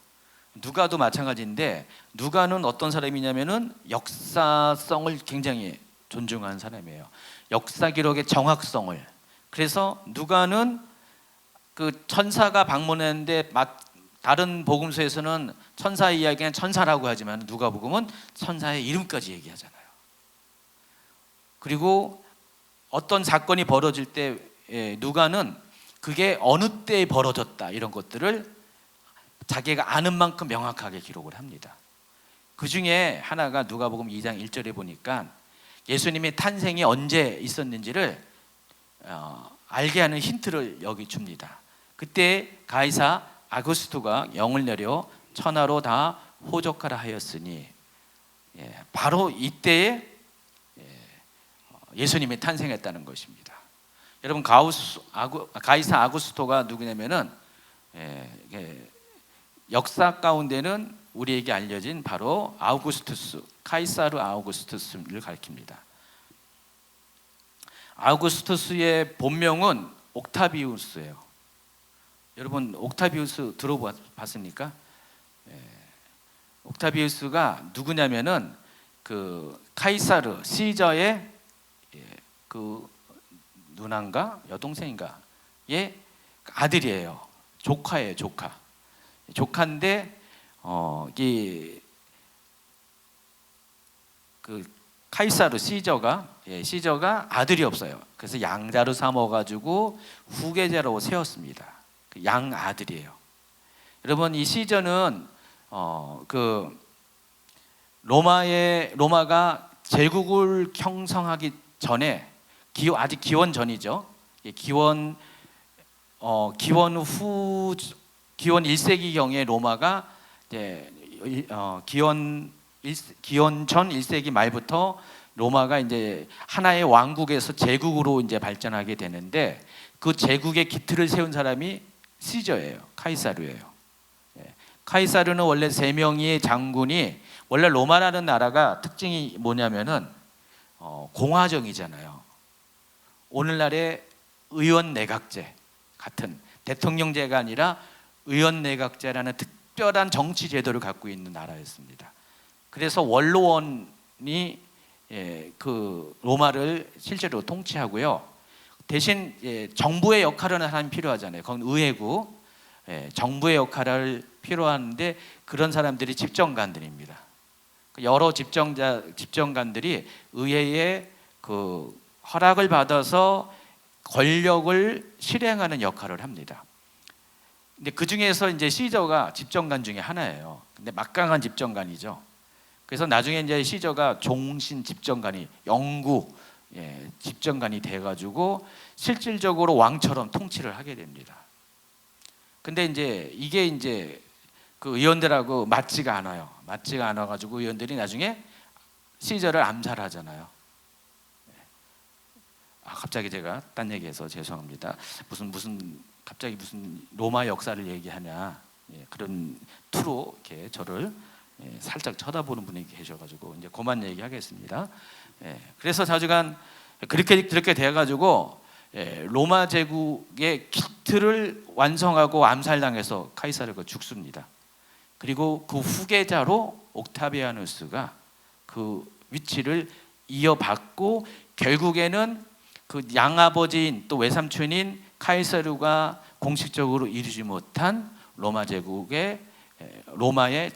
누가도 마찬가지인데 누가는 어떤 사람이냐면은 역사성을 굉장히 존중하는 사람이에요. 역사 기록의 정확성을. 그래서 누가는 그 천사가 방문했는데 다른 복음서에서는 천사 이야기는 천사라고 하지만 누가복음은 천사의 이름까지 얘기하잖아요. 그리고 어떤 사건이 벌어질 때 누가는 그게 어느 때에 벌어졌다 이런 것들을 자기가 아는 만큼 명확하게 기록을 합니다. 그 중에 하나가 누가복음 2장 1절에 보니까 예수님의 탄생이 언제 있었는지를 알게 하는 힌트를 여기 줍니다. 그때 가이사 아구스토가 영을 내려 천하로 다 호적하라 하였으니 바로 이때에 예수님이 탄생했다는 것입니다. 여러분 가이사 아구스토가 누구냐면은 역사 가운데는 우리에게 알려진 바로 아우구스투스, 카이사르 아우구스투스를 가리킵니다. 아우구스투스의 본명은 옥타비우스예요. 여러분 옥타비우스 들어봤습니까? 옥타비우스가 누구냐면은 그 카이사르 시저의 그 누나인가 여동생인가의 아들이에요. 조카예요, 조카. 조카인데 이 그 카이사르 시저가 아들이 없어요. 그래서 양자로 삼아가지고 후계자로 세웠습니다. 그 양 아들이에요. 여러분 이 시저는 그 로마가 제국을 형성하기 전에 아직 기원 전이죠. 기원 1세기경에 로마가 기원 전 1세기 말부터 로마가 이제 하나의 왕국에서 제국으로 이제 발전하게 되는데 그 제국의 기틀을 세운 사람이 시저예요. 카이사르예요. 카이사르는 원래 3명의 장군이 원래 로마라는 나라가 특징이 뭐냐면은 공화정이잖아요. 오늘날의 의원 내각제 같은 대통령제가 아니라 의원 내각제라는 특별한 정치 제도를 갖고 있는 나라였습니다. 그래서 원로원이 그 로마를 실제로 통치하고요. 대신 정부의 역할을 하는 사람이 필요하잖아요. 그건 의회고 정부의 역할을 필요한데 그런 사람들이 집정관들입니다. 여러 집정관들이 의회의 그 허락을 받아서 권력을 실행하는 역할을 합니다. 근데 그 중에서 이제 시저가 집정관 중에 하나예요. 근데 막강한 집정관이죠. 그래서 나중에 이제 시저가 종신 집정관이 영구 집정관이 돼가지고 실질적으로 왕처럼 통치를 하게 됩니다. 근데 이제 이게 이제 그 의원들하고 맞지가 않아요. 맞지가 않아가지고 의원들이 나중에 시저를 암살하잖아요. 갑자기 제가 딴 얘기해서 죄송합니다. 갑자기 무슨 로마 역사를 얘기하냐 그런 투로 이렇게 저를 살짝 쳐다보는 분이 계셔가지고 이제 그만 얘기하겠습니다. 그래서 자주간 그렇게 돼가지고 로마 제국의 기틀을 완성하고 암살당해서 카이사르가 죽습니다. 그리고 그 후계자로 옥타비아누스가 그 위치를 이어받고 결국에는 그 양아버지인 또 외삼촌인 카이사르가 공식적으로 이루지 못한 로마의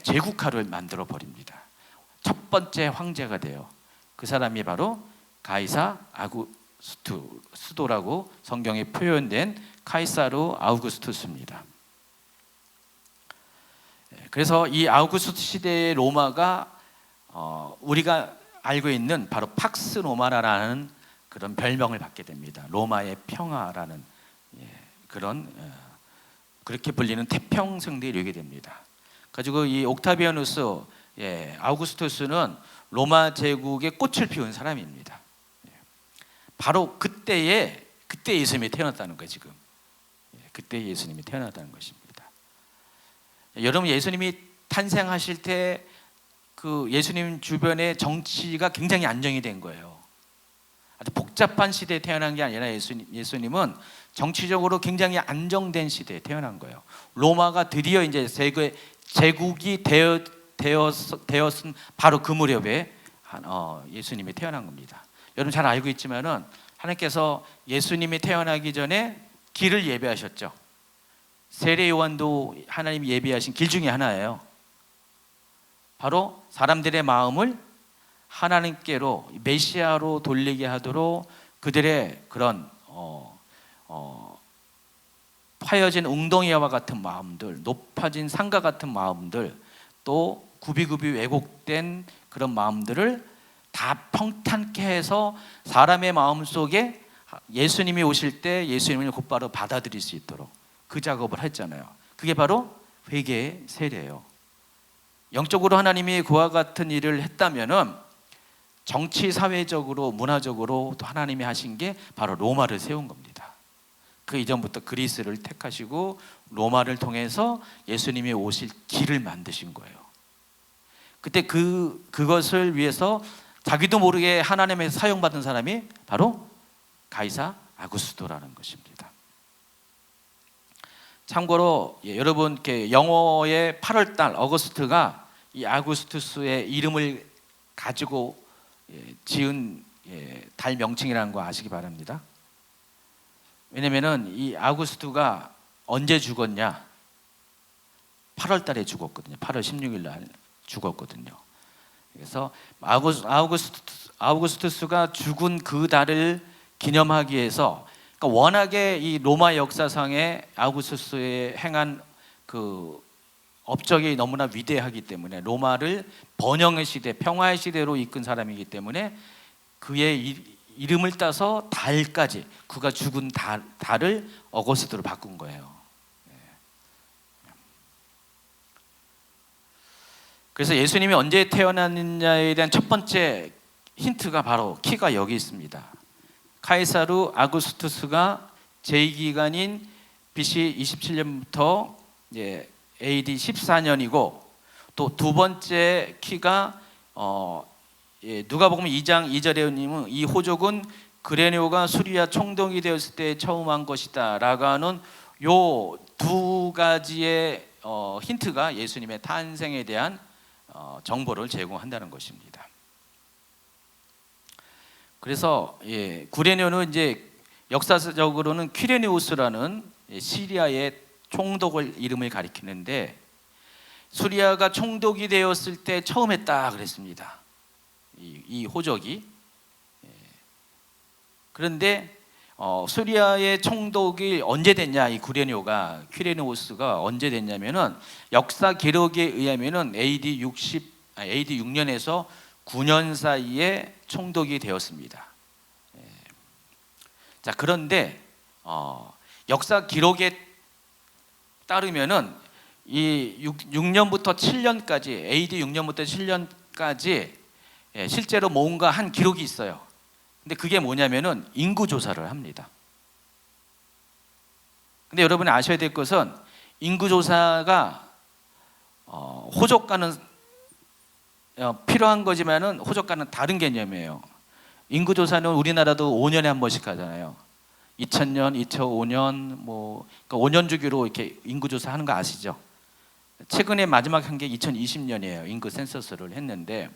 제국화를 만들어 버립니다. 첫 번째 황제가 돼요. 그 사람이 바로 가이사 아구스투스도라고 성경에 표현된 카이사르 아우구스투스입니다. 그래서 이 아우구스투스 시대의 로마가 우리가 알고 있는 바로 팍스 로마라는 그런 별명을 받게 됩니다. 로마의 평화라는 그런 그렇게 불리는 태평성대에 이르게 됩니다. 가지고 이 옥타비아누스 아우구스투스는 로마 제국의 꽃을 피운 사람입니다. 바로 그때 예수님이 태어났다는 거예요. 지금 그때 예수님이 태어났다는 것입니다. 여러분, 예수님이 탄생하실 때 그 예수님 주변의 정치가 굉장히 안정이 된 거예요. 아주 복잡한 시대에 태어난 게 아니라 예수님은 정치적으로 굉장히 안정된 시대에 태어난 거예요. 로마가 드디어 이제 제국이 되었은 바로 그 무렵에 예수님이 태어난 겁니다. 여러분 잘 알고 있지만은 하나님께서 예수님이 태어나기 전에 길을 예비하셨죠. 세례 요한도 하나님이 예비하신 길 중에 하나예요. 바로 사람들의 마음을 하나님께로 메시아로 돌리게 하도록 그들의 그런 파여진 웅덩이와 같은 마음들, 높아진 산과 같은 마음들, 또 굽이굽이 왜곡된 그런 마음들을 다 평탄케 해서 사람의 마음 속에 예수님이 오실 때 예수님을 곧바로 받아들일 수 있도록 그 작업을 했잖아요. 그게 바로 회개의 세례예요. 영적으로 하나님이 그와 같은 일을 했다면은 정치, 사회적으로, 문화적으로 또 하나님이 하신 게 바로 로마를 세운 겁니다. 그 이전부터 그리스를 택하시고 로마를 통해서 예수님이 오실 길을 만드신 거예요. 그때 그것을 위해서 자기도 모르게 하나님에서 사용받은 사람이 바로 가이사 아구스토라는 것입니다. 참고로 여러분 영어의 8월달 어거스트가 이 아구스투스의 이름을 가지고 지은 달 명칭이라는 거 아시기 바랍니다. 왜냐면은 이 아구스투가 언제 죽었냐? 8월달에 죽었거든요. 8월 16일 날 죽었거든요. 그래서 아우구스투스가 죽은 그 달을 기념하기 위해서, 그러니까 워낙에 이 로마 역사상에 아우구스투스의 행한 그 업적이 너무나 위대하기 때문에 로마를 번영의 시대, 평화의 시대로 이끈 사람이기 때문에 그의 이름을 따서 달까지, 그가 죽은 달을 어거스트로 바꾼 거예요. 그래서 예수님이 언제 태어났느냐에 대한 첫 번째 힌트가 바로 키가 여기 있습니다. 카이사르 아구스투스가 제2기간인 BC 27년부터 AD 14년이고, 또 두 번째 키가 누가복음 2장 2절에 이 호족은 그레네오가 수리아 총독이 되었을 때 처음 한 것이다 라고 하는 요 두 가지의 힌트가 예수님의 탄생에 대한 정보를 제공한다는 것입니다. 그래서 구레네오는 이제 역사적으로는 퀴레네우스라는 시리아의 총독을 이름을 가리키는데, 수리아가 총독이 되었을 때 처음 했다 그랬습니다. 이 호적이. 그런데 수리아의 총독이 언제 됐냐, 이 퀴레네우스가 언제 됐냐면은 역사 기록에 의하면은 AD 6년에서 9년 사이에 총독이 되었습니다. 자, 그런데 역사 기록에 따르면은 이 6년부터 7년까지, AD 6년부터 7년까지 실제로 뭔가 한 기록이 있어요. 근데 그게 뭐냐면은 인구 조사를 합니다. 근데 여러분이 아셔야 될 것은 인구 조사가 호족과는 필요한 거지만은 호족과는 다른 개념이에요. 인구 조사는 우리나라도 5년에 한 번씩 하잖아요. 2000년, 2005년 그러니까 5년 주기로 이렇게 인구 조사하는 거 아시죠? 최근에 마지막 한 게 2020년이에요. 인구 센서스를 했는데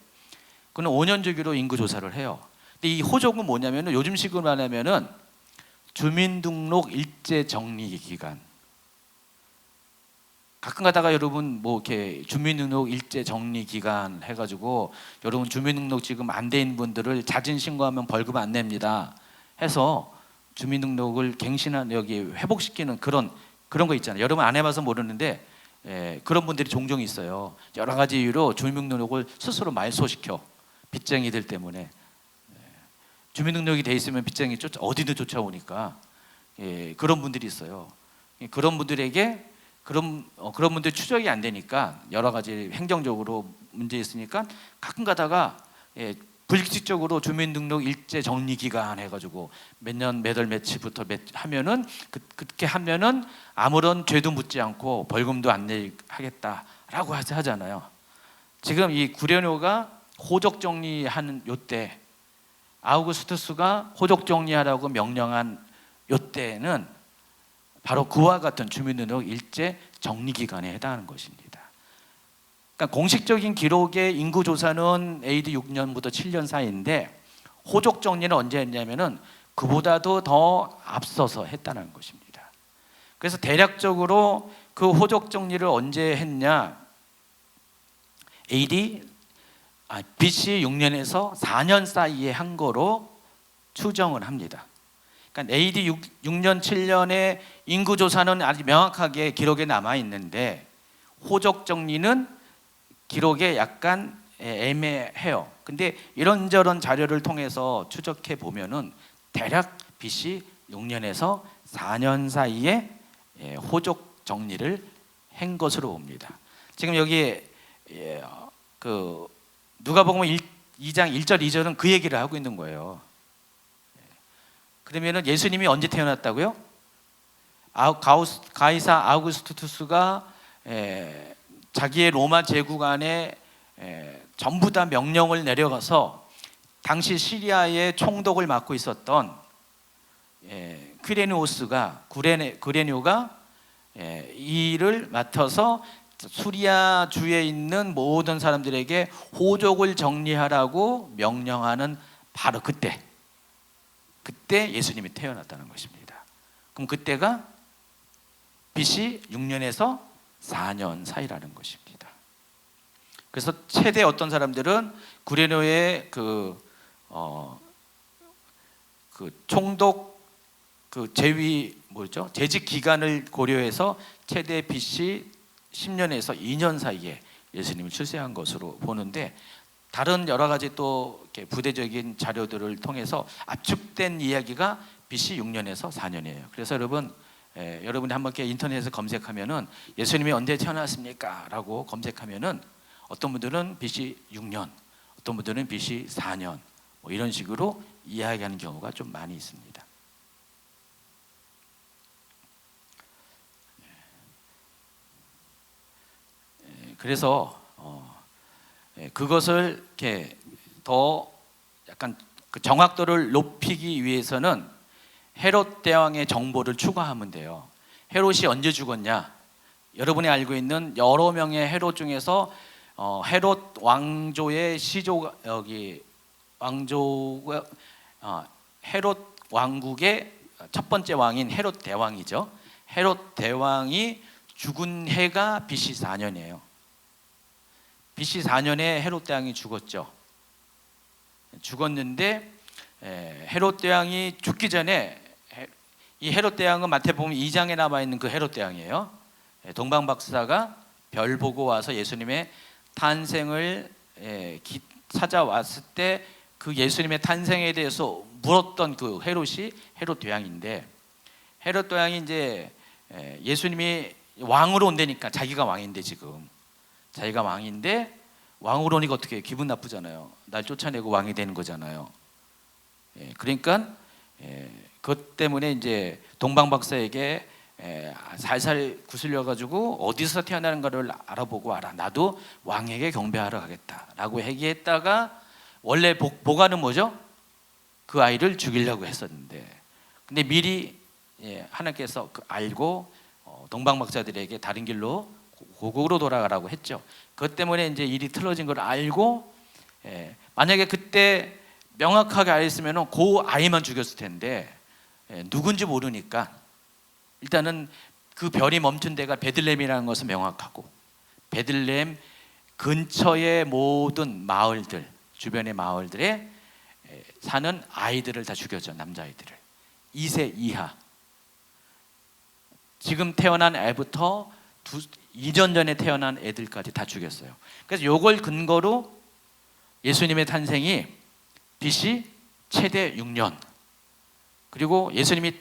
그는 5년 주기로 인구 조사를 해요. 근데 이 호족은 뭐냐면은 요즘식으로 말하면은 주민등록 일제 정리 기간. 가끔 가다가 여러분 뭐 이렇게 주민등록 일제 정리 기간 해가지고 여러분 주민등록 지금 안 돼 있는 분들을 자진 신고하면 벌금 안 냅니다 해서 주민등록을 갱신한 여기 회복시키는 그런 거 있잖아요. 여러분 안 해봐서 모르는데 그런 분들이 종종 있어요. 여러 가지 이유로 주민등록을 스스로 말소시켜 빚쟁이들 때문에. 주민등록이 돼 있으면 빚쟁이 어디든 쫓아오니까 그런 분들이 있어요. 그런 분들에게 그런 분들 추적이 안 되니까 여러 가지 행정적으로 문제 있으니까 가끔 가다가 불규칙적으로 주민등록 일제 정리 기간 해가지고 몇 년 몇 월 며칠부터 하면은 그렇게 하면은 아무런 죄도 묻지 않고 벌금도 안 내하겠다라고 하잖아요. 지금 이 구레노가 호적 정리하는 요때 아우구스투스가 호적 정리하라고 명령한 요때는 바로 그와 같은 주민등록 일제 정리 기간에 해당하는 것입니다. 그러니까 공식적인 기록의 인구 조사는 AD 6년부터 7년 사이인데 호적 정리는 언제 했냐면은 그보다도 더 앞서서 했다는 것입니다. 그래서 대략적으로 그 호적 정리를 언제 했냐? BC 6년에서 4년 사이에 한 거로 추정을 합니다. 그러니까 AD 6년 7년의 인구 조사는 아주 명확하게 기록에 남아 있는데 호적 정리는 기록에 약간 애매해요. 근데 이런저런 자료를 통해서 추적해 보면은 대략 BC 6년에서 4년 사이에 호적 정리를 한 것으로 봅니다. 지금 여기 그 누가복음 2장 1절 2절은 그 얘기를 하고 있는 거예요. 그러면은 예수님이 언제 태어났다고요? 가이사 아우구스투스가 자기의 로마 제국 안에 전부 다 명령을 내려가서 당시 시리아의 총독을 맡고 있었던 구레뇨가 이 일을 맡아서 수리아 주에 있는 모든 사람들에게 호족을 정리하라고 명령하는 바로 그때 예수님이 태어났다는 것입니다. 그럼 그때가 BC 6년에서 4년 사이라는 것입니다. 그래서 최대 어떤 사람들은 구레노의 그 총독 재위 재직 기간을 고려해서 최대 BC 10년에서 2년 사이에 예수님을 출세한 것으로 보는데 다른 여러 가지 또 이렇게 부대적인 자료들을 통해서 압축된 이야기가 BC 6년에서 4년이에요. 그래서 여러분이 한번 이렇게 인터넷에서 검색하면은 예수님이 언제 태어났습니까? 라고 검색하면은 어떤 분들은 BC 6년, 어떤 분들은 BC 4년 뭐 이런 식으로 이야기하는 경우가 좀 많이 있습니다. 그래서 그것을 이렇게 더 약간 그 정확도를 높이기 위해서는 헤롯 대왕의 정보를 추가하면 돼요. 헤롯이 언제 죽었냐? 여러분이 알고 있는 여러 명의 헤롯 중에서 헤롯 왕조의 헤롯 왕국의 첫 번째 왕인 헤롯 대왕이죠. 헤롯 대왕이 죽은 해가 BC 4년이에요. BC 4년에 헤롯 대왕이 죽었는데 헤롯 대왕이 죽기 전에 이 헤롯 대왕은 마태복음 2장에 남아 있는 그 헤롯 대왕이에요. 동방 박사가 별 보고 와서 예수님의 탄생을 찾아왔을 때 그 예수님의 탄생에 대해서 물었던 그 헤롯이 헤롯 대왕인데 헤롯 대왕이 이제 예수님이 왕으로 온다니까 자기가 왕인데 지금 자기가 왕인데 왕으로 오니까 어떻게 기분 나쁘잖아요. 날 쫓아내고 왕이 되는 거잖아요. 그러니까 그것 때문에 이제 동방 박사에게 살살 구슬려 가지고 어디서 태어나는 거를 알아보고 와라. 나도 왕에게 경배하러 가겠다라고 얘기했다가 원래 보관은 뭐죠? 그 아이를 죽이려고 했었는데 근데 미리 하나님께서 알고 동방 박사들에게 다른 길로 고국으로 돌아가라고 했죠. 그것 때문에 이제 일이 틀어진 걸 알고 만약에 그때 명확하게 알았으면 그 아이만 죽였을 텐데 누군지 모르니까 일단은 그 별이 멈춘 데가 베들레헴이라는 것은 명확하고 베들레헴 근처의 모든 마을들, 주변의 마을들에 사는 아이들을 다 죽였죠. 남자아이들을 2세 이하, 지금 태어난 애부터 2년 전에 태어난 애들까지 다 죽였어요. 그래서 이걸 근거로 예수님의 탄생이 BC 최대 6년, 그리고 예수님이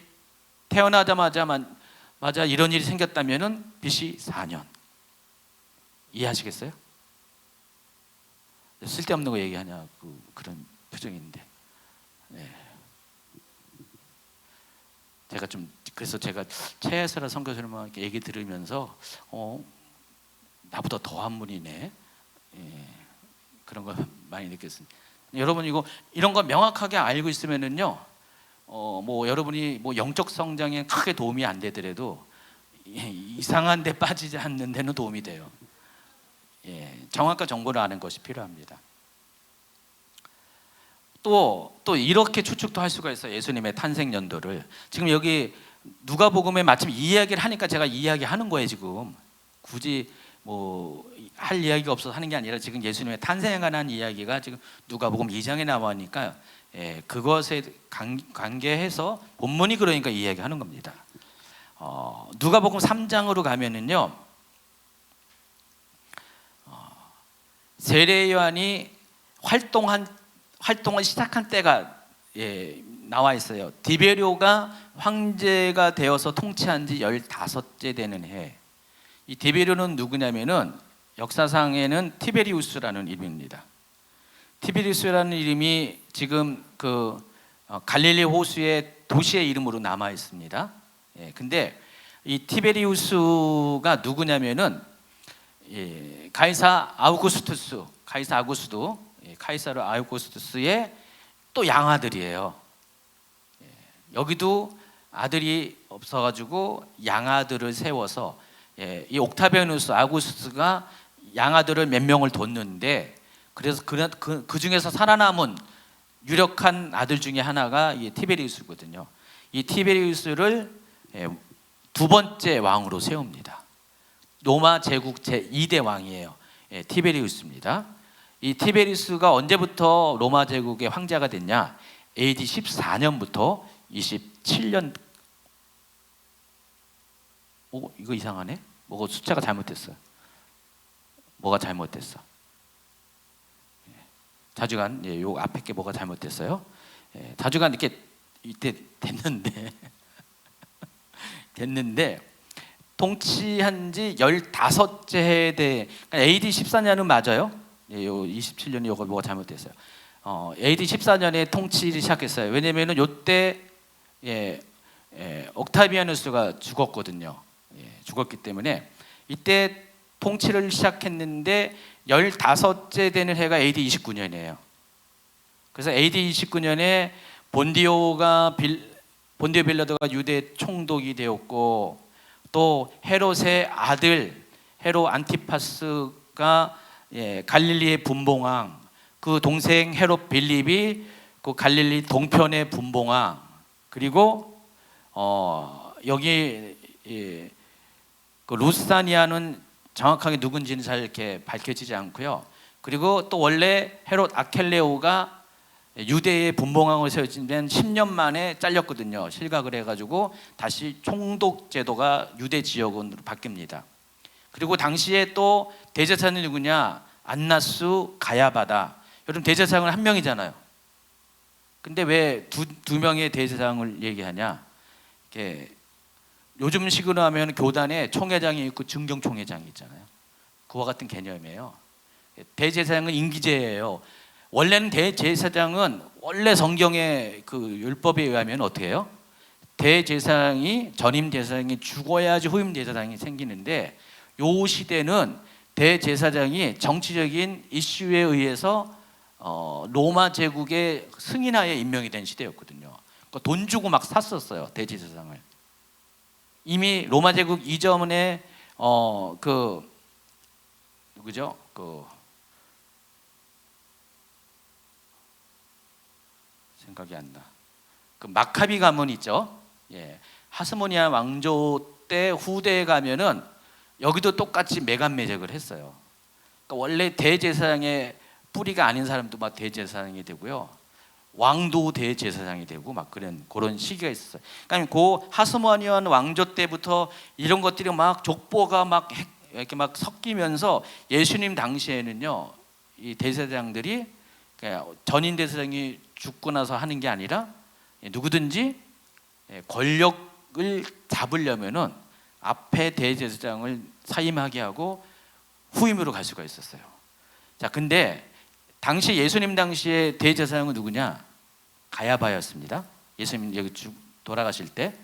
태어나자마자 이런 일이 생겼다면은 BC 4년. 이해하시겠어요? 쓸데없는 거 얘기하냐 그런 표정인데. 네. 그래서 제가 최혜설아 선교사님과 얘기 들으면서 나보다 더한 분이네. 그런 걸 많이 느꼈습니다. 여러분 이런 거 명확하게 알고 있으면은요, 뭐 여러분이 뭐 영적 성장에 크게 도움이 안 되더라도 이상한 데 빠지지 않는 데는 도움이 돼요. 정확한 정보를 아는 것이 필요합니다. 또 이렇게 추측도 할 수가 있어요. 예수님의 탄생 연도를. 지금 여기 누가복음에 마침 이 이야기를 하니까 제가 이 이야기 하는 거예요. 지금 굳이 뭐 할 이야기가 없어서 하는 게 아니라 지금 예수님의 탄생에 관한 이야기가 지금 누가복음 2장에 나오니까 그것에 관계해서 본문이 그러니까 이 이야기 하는 겁니다. 누가복음 3장으로 가면은요, 세례 요한이 활동을 시작한 때가 나와 있어요. 디베료가 황제가 되어서 통치한 지 15째 되는 해. 이 디베료는 누구냐면은 역사상에는 티베리우스라는 이름입니다. 티베리우스라는 이름이 지금 갈릴리 호수의 도시의 이름으로 남아 있습니다. 근데 이 티베리우스가 누구냐면은 카이사르 아우구스투스의 또 양아들이에요. 여기도 아들이 없어가지고 양아들을 세워서 이 옥타비아누스 아우구스투스가 양아들을 몇 명을 뒀는데, 그래서 그 중에서 살아남은 유력한 아들 중에 하나가 이 티베리우스거든요. 이 티베리우스를 두 번째 왕으로 세웁니다. 로마 제국 제2대 왕이에요. 티베리우스입니다. 이 티베리우스가 언제부터 로마 제국의 황제가 됐냐? AD 14년부터 27년. 이거 이상하네. 뭐가 숫자가 잘못됐어요. 뭐가 잘못됐어? 자주간 요 앞에 게 뭐가 잘못됐어요? 자주간 이렇게 이때 됐는데 통치한 지 15째 해에 대해, 그러니까 AD 14년은 맞아요. 요 27년이 요거 뭐가 잘못됐어요. AD 14년에 통치를 시작했어요. 왜냐면은 요때 옥타비아누스가 죽었거든요. 죽었기 때문에 이때 통치를 시작했는데 15째 되는 해가 AD 29년이에요. 그래서 AD 29년에 본디오 빌라도가 유대 총독이 되었고, 또 헤롯의 아들 헤롯 안티파스가 갈릴리의 분봉왕, 그 동생 헤롯 빌립이 그 갈릴리 동편의 분봉왕, 그리고 여기 그 루사니아는 정확하게 누군지는 잘 이렇게 밝혀지지 않고요. 그리고 또 원래 헤롯 아켈레오가 유대의 분봉왕을 세워진 10년 만에 잘렸거든요. 실각을 해가지고 다시 총독 제도가 유대 지역으로 바뀝니다. 그리고 당시에 또 대제사장이 누구냐? 안나스 가야바다. 여러분 대제사장은 한 명이잖아요. 근데 왜 두 명의 대제사장을 얘기하냐? 이렇게 요즘식으로 하면 교단에 총회장이 있고 증경총회장이 있잖아요. 그와 같은 개념이에요. 대제사장은 임기제예요. 원래는 대제사장은 원래 성경의 그 율법에 의하면 어떻게 해요? 대제사장이 전임 제사장이 죽어야지 후임 제사장이 생기는데, 요 시대는 대제사장이 정치적인 이슈에 의해서 로마 제국의 승인하에 임명이 된 시대였거든요. 그러니까 돈 주고 막 샀었어요, 대제사장을. 이미 로마 제국 이전에 누구죠? 생각이 안 나. 그 마카비 가문 있죠? 예. 하스모니아 왕조 때 후대에 가면은 여기도 똑같이 매간매적을 했어요. 그러니까 원래 대제사장의 뿌리가 아닌 사람도 막 대제사장이 되고요. 왕도 대제사장이 되고 막 그런 시기가 있었어요. 그러니까 그 하스모니아 왕조 때부터 이런 것들이 막 족보가 막 이렇게 막 섞이면서 예수님 당시에는요, 이 대제사장들이 전인 대제사장이 죽고 나서 하는 게 아니라 누구든지 권력을 잡으려면은 앞에 대제사장을 사임하게 하고 후임으로 갈 수가 있었어요. 자, 근데 당시 예수님 당시에 대제사장은 누구냐? 가야바였습니다. 예수님 여기 돌아가실 때.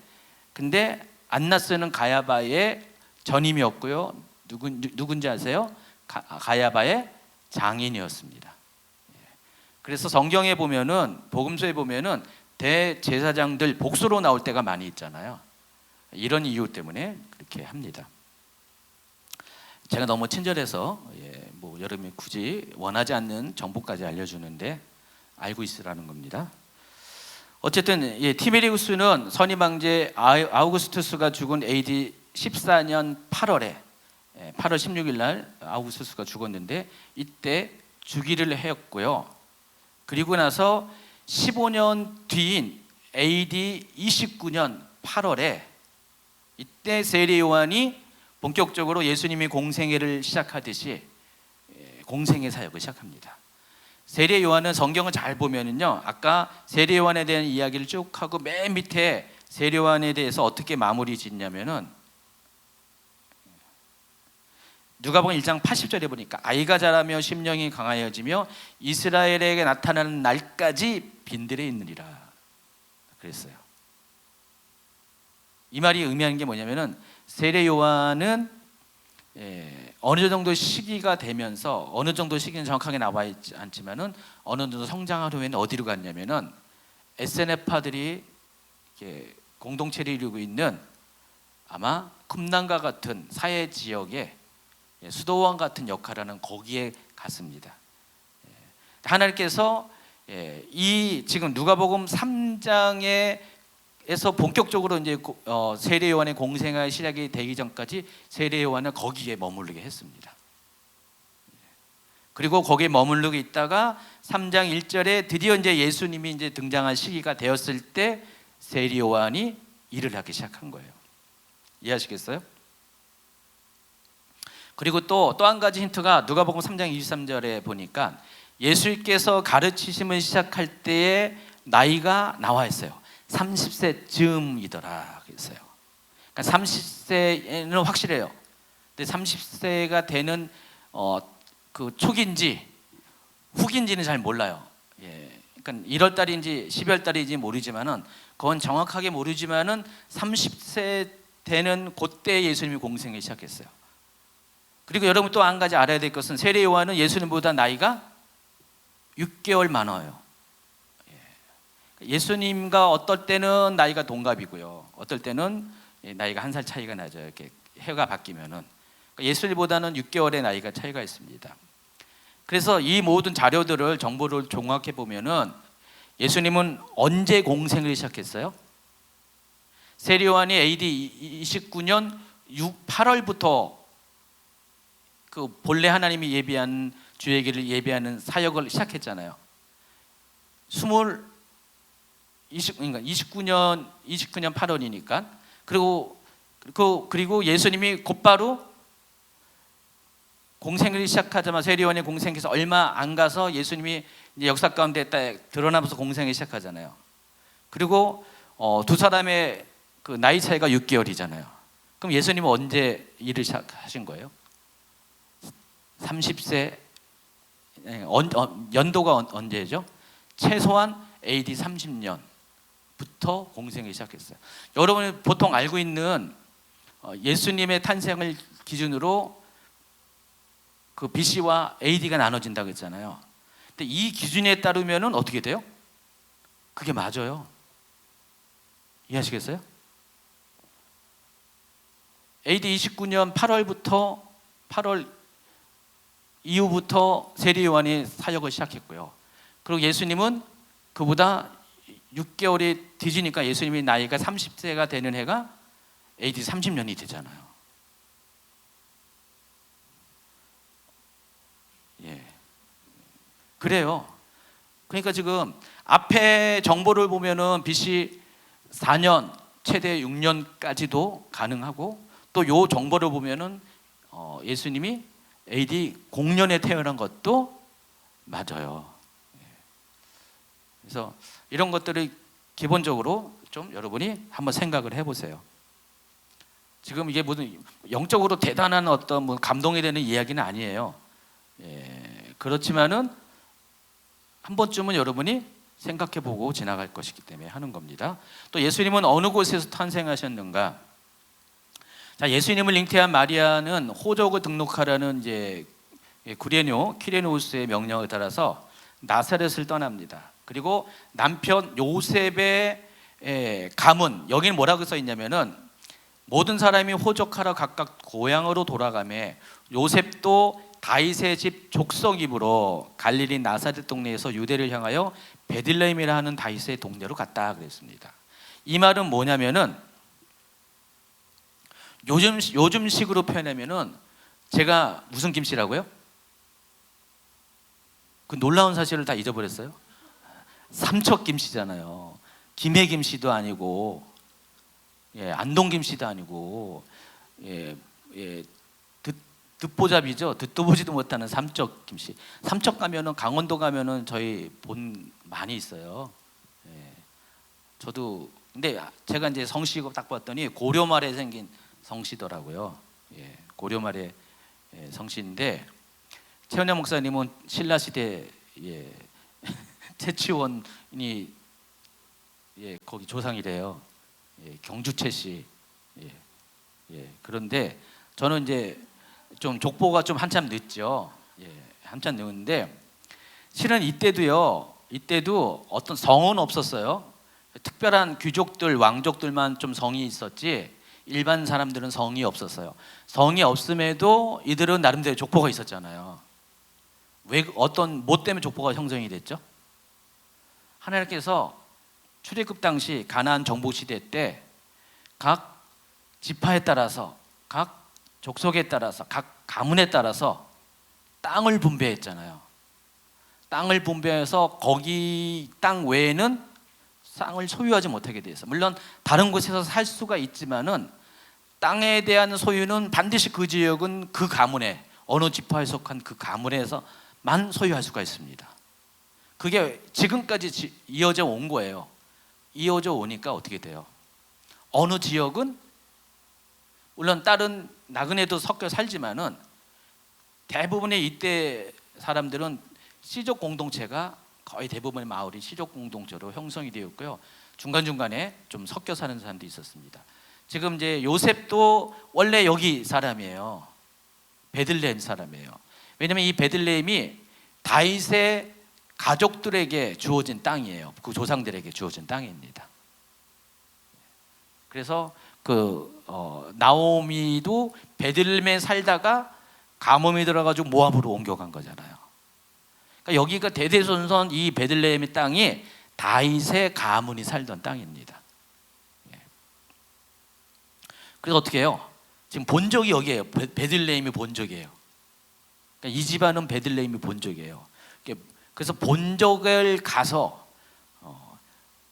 근데 안나스는 가야바의 전임이었고요. 누군지 아세요? 가야바의 장인이었습니다. 그래서 성경에 보면은, 복음서에 보면은 대제사장들 복수로 나올 때가 많이 있잖아요. 이런 이유 때문에 그렇게 합니다. 제가 너무 친절해서 뭐 여러분이 굳이 원하지 않는 정보까지 알려주는데 알고 있으라는 겁니다. 어쨌든 티베리우스는 선임 황제 아우구스투스가 죽은 AD 14년 8월 16일 날 아우구스투스가 죽었는데 이때 주기를 했고요. 그리고 나서 15년 뒤인 AD 29년 8월에 이때 세례 요한이 본격적으로 예수님이 공생애를 시작하듯이 공생애 사역을 시작합니다. 세례 요한은 성경을 잘 보면은요, 아까 세례 요한에 대한 이야기를 쭉 하고 맨 밑에 세례 요한에 대해서 어떻게 마무리 짓냐면은 누가복음 1장 80절에 보니까 아이가 자라며 심령이 강하여지며 이스라엘에게 나타나는 날까지 빈들에 있느니라 그랬어요. 이 말이 의미하는 게 뭐냐면은 세례 요한은 어느 정도 시기가 되면서, 어느 정도 시기는 정확하게 나와 있지 않지만은 어느 정도 성장한 후에는 어디로 갔냐면은 SNF파들이 공동체를 이루고 있는 아마 쿰난과 같은 사회 지역에 수도원 같은 역할하는 거기에 갔습니다. 하나님께서 이 지금 누가복음 3장에서 본격적으로 이제 세례 요한의 공생활 시작이 되기 전까지 세례 요한을 거기에 머무르게 했습니다. 그리고 거기에 머무르게 있다가 3장 1절에 드디어 이제 예수님이 이제 등장할 시기가 되었을 때 세례 요한이 일을 하기 시작한 거예요. 이해하시겠어요? 그리고 또 한 가지 힌트가 누가복음 3장 23절에 보니까 예수께서 가르치심을 시작할 때의 나이가 나와 있어요. 30세 즈음이더라 그랬어요. 그러니까 30세는 확실해요. 근데 30세가 되는 그 초기인지 후기인지는 잘 몰라요. 그러니까 1월 달인지 12월 달인지 모르지만은 그건 정확하게 모르지만은 30세 되는 그때 예수님이 공생을 시작했어요. 그리고 여러분 또 한 가지 알아야 될 것은 세례 요한은 예수님보다 나이가 6개월 많아요. 예수님과 어떨 때는 나이가 동갑이고요, 어떨 때는 나이가 1살 차이가 나죠. 이렇게 해가 바뀌면은 예수님보다는 6개월의 나이가 차이가 있습니다. 그래서 이 모든 자료들을 정보를 종합해 보면은 예수님은 언제 공생을 시작했어요? 세례 요한이 AD 29년 8월부터 그 본래 하나님이 예비한 주의 길을 예비하는 사역을 시작했잖아요. 29년 8월이니까. 그리고 예수님이 곧바로 공생을 시작하자마자 세례 요한의 공생에서 얼마 안 가서 예수님이 이제 역사 가운데 드러나면서 공생을 시작하잖아요. 그리고 두 사람의 그 나이 차이가 6개월이잖아요. 그럼 예수님은 언제 일을 시작하신 거예요? 30세 연도가 언제죠? 최소한 AD 30년부터 공생을 시작했어요. 여러분이 보통 알고 있는 예수님의 탄생을 기준으로 그 BC와 AD가 나눠진다고 했잖아요. 근데 이 기준에 따르면은 어떻게 돼요? 그게 맞아요. 이해하시겠어요? AD 29년 8월 이후부터 세례 요한이 사역을 시작했고요. 그리고 예수님은 그보다 6개월이 뒤지니까 예수님이 나이가 30세가 되는 해가 AD 30년이 되잖아요. 예, 그래요. 그러니까 지금 앞에 정보를 보면은 BC 4년 최대 6년까지도 가능하고, 또 요 정보를 보면은 예수님이 AD 0년에 태어난 것도 맞아요. 그래서 이런 것들을 기본적으로 좀 여러분이 한번 생각을 해보세요. 지금 이게 무슨 영적으로 대단한 어떤 뭐 감동이 되는 이야기는 아니에요. 그렇지만은 한 번쯤은 여러분이 생각해보고 지나갈 것이기 때문에 하는 겁니다. 또 예수님은 어느 곳에서 탄생하셨는가? 자, 예수님을 잉태한 마리아는 호적을 등록하라는 이제 구레뇨 키레노우스의 명령을 따라서 나사렛을 떠납니다. 그리고 남편 요셉의 가문, 여기는 뭐라고 써 있냐면은 모든 사람이 호적하러 각각 고향으로 돌아가매 요셉도 다윗의 집 족속이므로 갈릴리 나사렛 동네에서 유대를 향하여 베들레헴이라 하는 다윗의 동네로 갔다 그랬습니다. 이 말은 뭐냐면은 요즘식으로 표현하면은, 제가 무슨 김씨라고요? 그 놀라운 사실을 다 잊어버렸어요. 삼척 김씨잖아요. 김해 김씨도 아니고, 안동 김씨도 아니고, 듣보잡이죠. 듣도 보지도 못하는 삼척 김씨. 삼척 가면은, 강원도 가면은 저희 본 많이 있어요. 저도, 근데 제가 이제 성씨고 딱 봤더니 고려말에 생긴 성씨더라고요. 고려말의 성씨인데, 최은영 목사님은 신라 시대 최치원이 거기 조상이래요. 경주채 씨. 그런데 저는 이제 좀 족보가 좀 한참 늦죠. 한참 늦는데, 실은 이때도 어떤 성은 없었어요. 특별한 귀족들, 왕족들만 좀 성이 있었지 일반 사람들은 성이 없었어요. 성이 없음에도 이들은 나름대로 족보가 있었잖아요. 왜, 어떤 뭐 때문에 족보가 형성이 됐죠? 하나님께서 출애굽 당시 가나안 정복 시대 때 각 지파에 따라서, 각 족속에 따라서, 각 가문에 따라서 땅을 분배했잖아요. 땅을 분배해서 거기 땅 외에는 땅을 소유하지 못하게 돼 있어. 물론 다른 곳에서 살 수가 있지만은 땅에 대한 소유는 반드시 그 지역은 그 가문에, 어느 지파에 속한 그 가문에서만 소유할 수가 있습니다. 그게 지금까지 이어져 온 거예요. 이어져 오니까 어떻게 돼요? 어느 지역은 물론 다른 나그네도 섞여 살지만은 대부분의 이때 사람들은 시족 공동체가, 거의 대부분의 마을이 시족 공동체로 형성이 되었고요. 중간중간에 좀 섞여 사는 사람도 있었습니다. 지금 이제 요셉도 원래 여기 사람이에요. 베들레헴 사람이에요. 왜냐하면 이 베들레헴이 다윗의 가족들에게 주어진 땅이에요. 그 조상들에게 주어진 땅입니다. 그래서 나오미도 베들레헴에 살다가 가뭄이 들어가지고 모압으로 옮겨간 거잖아요. 그러니까 여기가 대대손손 이 베들레헴의 땅이 다윗의 가문이 살던 땅입니다. 그래서 어떻게 해요? 지금 본적이 여기에요. 베들레헴이 본적이에요. 그러니까 이 집안은 베들레헴이 본적이에요. 그래서 본적을 가서,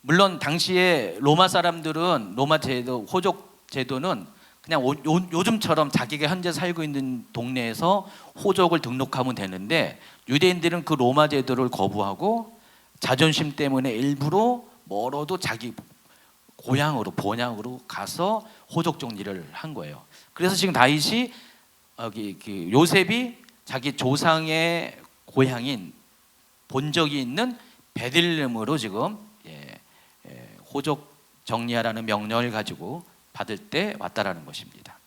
물론 당시에 로마 사람들은 로마 제도, 호족 제도는 그냥 요즘처럼 자기가 현재 살고 있는 동네에서 호족을 등록하면 되는데, 유대인들은 그 로마 제도를 거부하고 자존심 때문에 일부러 멀어도 자기 고향으로, 본향으로 가서 호족 정리를 한 거예요. 그래서 지금 다윗이 요셉이 자기 조상의 고향인 본적이 있는 베들레헴으로 지금 호족 정리하라는 명령을 가지고 받을 때 왔다라는 것입니다.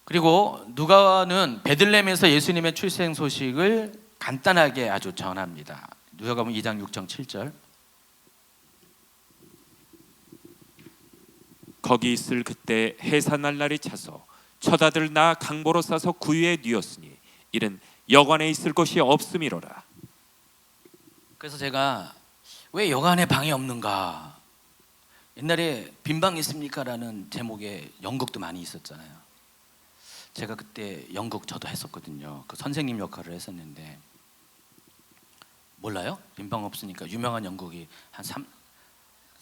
그리고 누가는 베들레헴에서 예수님의 출생 소식을 간단하게 아주 전합니다. 누가복음 2장 6절 7절. 거기 있을 그때 해산할 날이 차서 첫 아들 낳아 강보로 싸서 구유에 뉘었으니 이는 여관에 있을 곳이 없음이로라. 그래서 제가 왜 여간에 방이 없는가? 옛날에 빈방 있습니까라는 제목의 연극도 많이 있었잖아요. 제가 그때 연극 저도 했었거든요. 그 선생님 역할을 했었는데 몰라요? 빈방 없으니까 유명한 연극이 한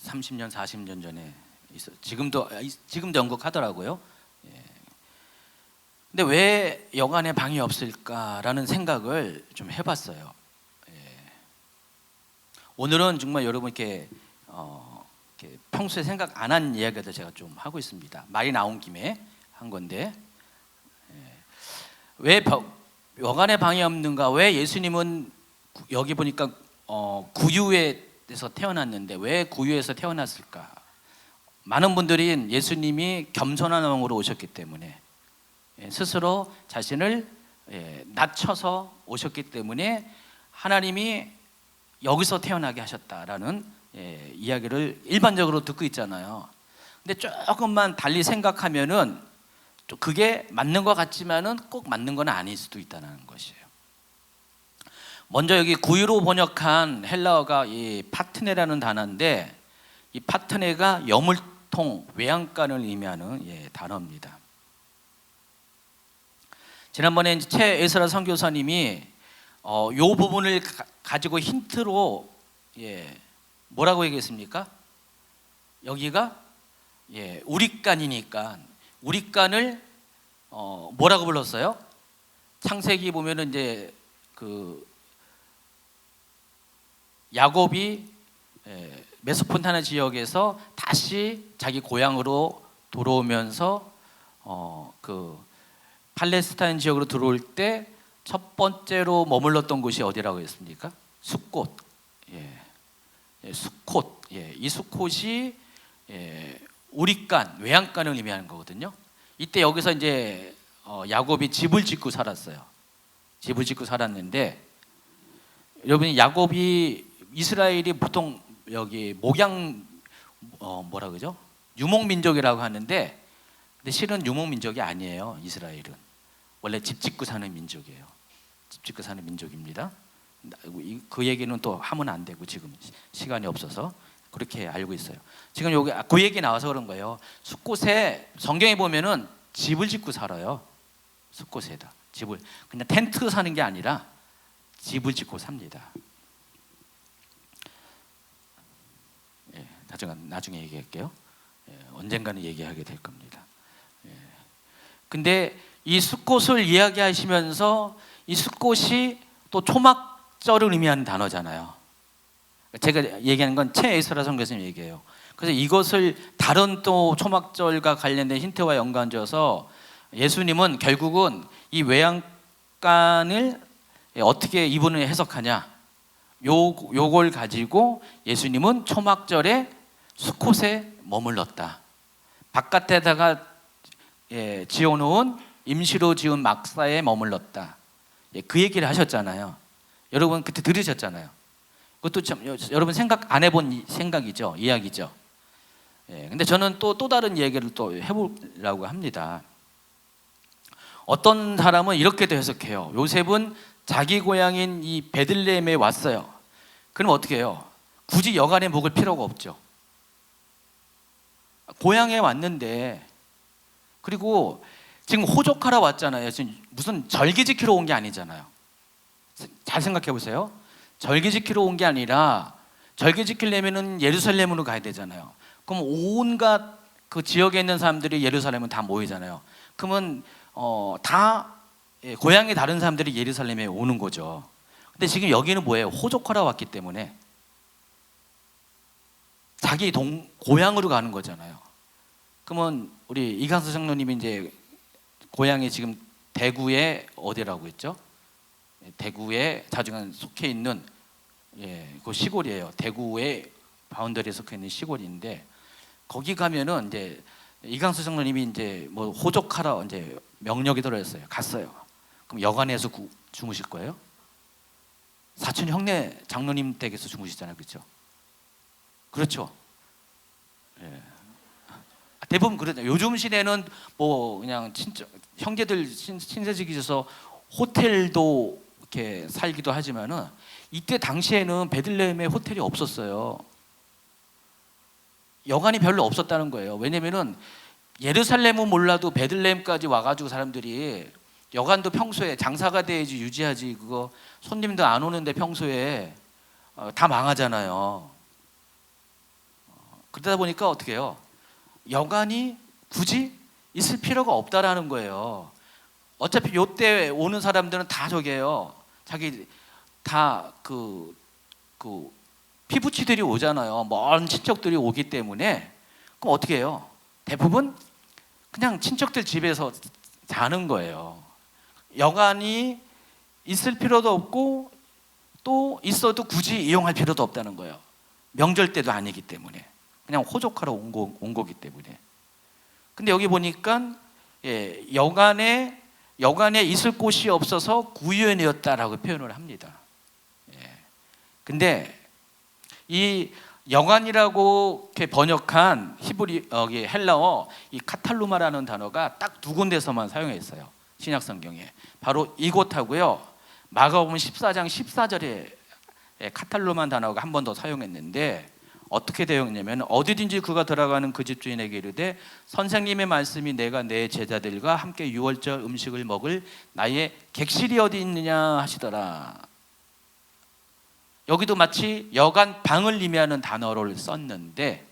30년 40년 전에 있어. 지금도 연극 하더라고요. 예. 근데 왜 여간에 방이 없을까라는 생각을 좀 해봤어요. 예. 오늘은 정말 여러분께 이렇게 평소에 생각 안 한 이야기들 제가 좀 하고 있습니다. 말이 나온 김에 한 건데 왜 여간에 방이 없는가? 왜 예수님은 여기 보니까 구유에서 태어났는데 왜 구유에서 태어났을까? 많은 분들이 예수님이 겸손한 왕으로 오셨기 때문에 스스로 자신을 낮춰서 오셨기 때문에 하나님이 여기서 태어나게 하셨다라는 이야기를 일반적으로 듣고 있잖아요. 근데 조금만 달리 생각하면은 또 그게 맞는 것 같지만은 꼭 맞는 건 아닐 수도 있다는 것이에요. 먼저 여기 구유로 번역한 헬라어가 이 파트네라는 단어인데 이 파트네가 여물통, 외양간을 의미하는 단어입니다. 지난번에 최애설아 선교사님이 요 부분을 가지고 힌트로 뭐라고 얘기했습니까? 여기가 우리간이니까 우리간을 뭐라고 불렀어요? 창세기 보면은 이제 그 야곱이 메소포타미아 지역에서 다시 자기 고향으로 돌아오면서 그 팔레스타인 지역으로 들어올 때 첫 번째로 머물렀던 곳이 어디라고 했습니까? 숫곳. 숫곳. 이 숫곳이 우리간, 외양간을 의미하는 거거든요. 이때 여기서 이제 야곱이 집을 짓고 살았어요. 집을 짓고 살았는데 여러분이 야곱이 이스라엘이 보통 여기 목양 뭐라 그러죠? 유목 민족이라고 하는데 근데 실은 유목 민족이 아니에요. 이스라엘은 원래 집 짓고 사는 민족이에요. 집 짓고 사는 민족입니다. 그 얘기는 또 하면 안 되고 지금 시간이 없어서 그렇게 알고 있어요. 지금 여기 그 얘기 나와서 그런 거예요. 숫곳에 성경에 보면은 집을 짓고 살아요. 숫곳에다 집을 그냥 텐트 사는 게 아니라 집을 짓고 삽니다. 나중에 얘기할게요. 언젠가는 얘기하게 될 겁니다. 근데 이 숫곳을 이야기하시면서 이 숫곳이 또 초막절을 의미하는 단어잖아요. 제가 얘기하는 건 최애설아 선교사님 얘기예요. 그래서 이것을 다른 또 초막절과 관련된 힌트와 연관지어서 예수님은 결국은 이 외양간을 어떻게 이분을 해석하냐 요걸 가지고 예수님은 초막절에 숫곳에 머물렀다. 바깥에다가 지어놓은 임시로 지은 막사에 머물렀다. 그 얘기를 하셨잖아요. 여러분 그때 들으셨잖아요. 그것도 참 여러분 생각 안 해본 생각이죠, 이야기죠. 근데 저는 또 다른 얘기를 또 해보려고 합니다. 어떤 사람은 이렇게도 해석해요. 요셉은 자기 고향인 이 베들레헴에 왔어요. 그럼 어떻게 해요? 굳이 여간에 묵을 필요가 없죠. 고향에 왔는데 그리고 지금 호적하러 왔잖아요. 지금 무슨 절기 지키러 온 게 아니잖아요. 잘 생각해 보세요. 절기 지키러 온 게 아니라 절기 지키려면은 예루살렘으로 가야 되잖아요. 그럼 온갖 그 지역에 있는 사람들이 예루살렘은 다 모이잖아요. 그러면 다 고향이 다른 사람들이 예루살렘에 오는 거죠. 근데 지금 여기는 뭐예요? 호적하러 왔기 때문에 자기 고향으로 가는 거잖아요. 그러면 우리 이강수 장로님이 이제 고향이 지금 대구에 어디라고 했죠? 대구에 자중한 속해 있는 그 시골이에요. 대구의 바운더리에 속해 있는 시골인데 거기 가면은 이제 이강수 장로님이 이제 뭐 호적하러 이제 명령이 들어왔어요. 갔어요. 그럼 여관에서 주무실 거예요? 사촌 형네 장로님 댁에서 주무시잖아요, 그렇죠? 그렇죠. 대부분 그러죠. 요즘 시대는 뭐 그냥 친척 형제들 친세지기 있어서 호텔도 이렇게 살기도 하지만은 이때 당시에는 베들레헴에 호텔이 없었어요. 여관이 별로 없었다는 거예요. 왜냐면은 예루살렘은 몰라도 베들레헴까지 와가지고 사람들이 여관도 평소에 장사가 돼야지 유지하지, 그거 손님도 안 오는데 평소에 다 망하잖아요. 그러다 보니까 어떻게 해요? 여관이 굳이 있을 필요가 없다라는 거예요. 어차피 요때 오는 사람들은 다 저게요. 자기 다 피부치들이 오잖아요. 먼 친척들이 오기 때문에. 그럼 어떻게 해요? 대부분 그냥 친척들 집에서 자는 거예요. 여관이 있을 필요도 없고 또 있어도 굳이 이용할 필요도 없다는 거예요. 명절 때도 아니기 때문에 그냥 호적하러 온 거기 때문에. 근데 여기 보니까 여관에 있을 곳이 없어서 구유연이었다라고 표현을 합니다. 근데 이 여관이라고 이렇게 번역한 히브리 여기 헬라어 이 카탈루마라는 단어가 딱 두 군데서만 사용했어요. 신약 성경에. 바로 이곳하고요. 마가복음 14장 14절에 카탈루마 단어가 한 번 더 사용했는데 어떻게 되었냐면 어디든지 그가 들어가는 그 집주인에게 이르되 선생님의 말씀이 내가 내 제자들과 함께 유월절 음식을 먹을 나의 객실이 어디 있느냐 하시더라. 여기도 마치 여관 방을 의미하는 단어를 썼는데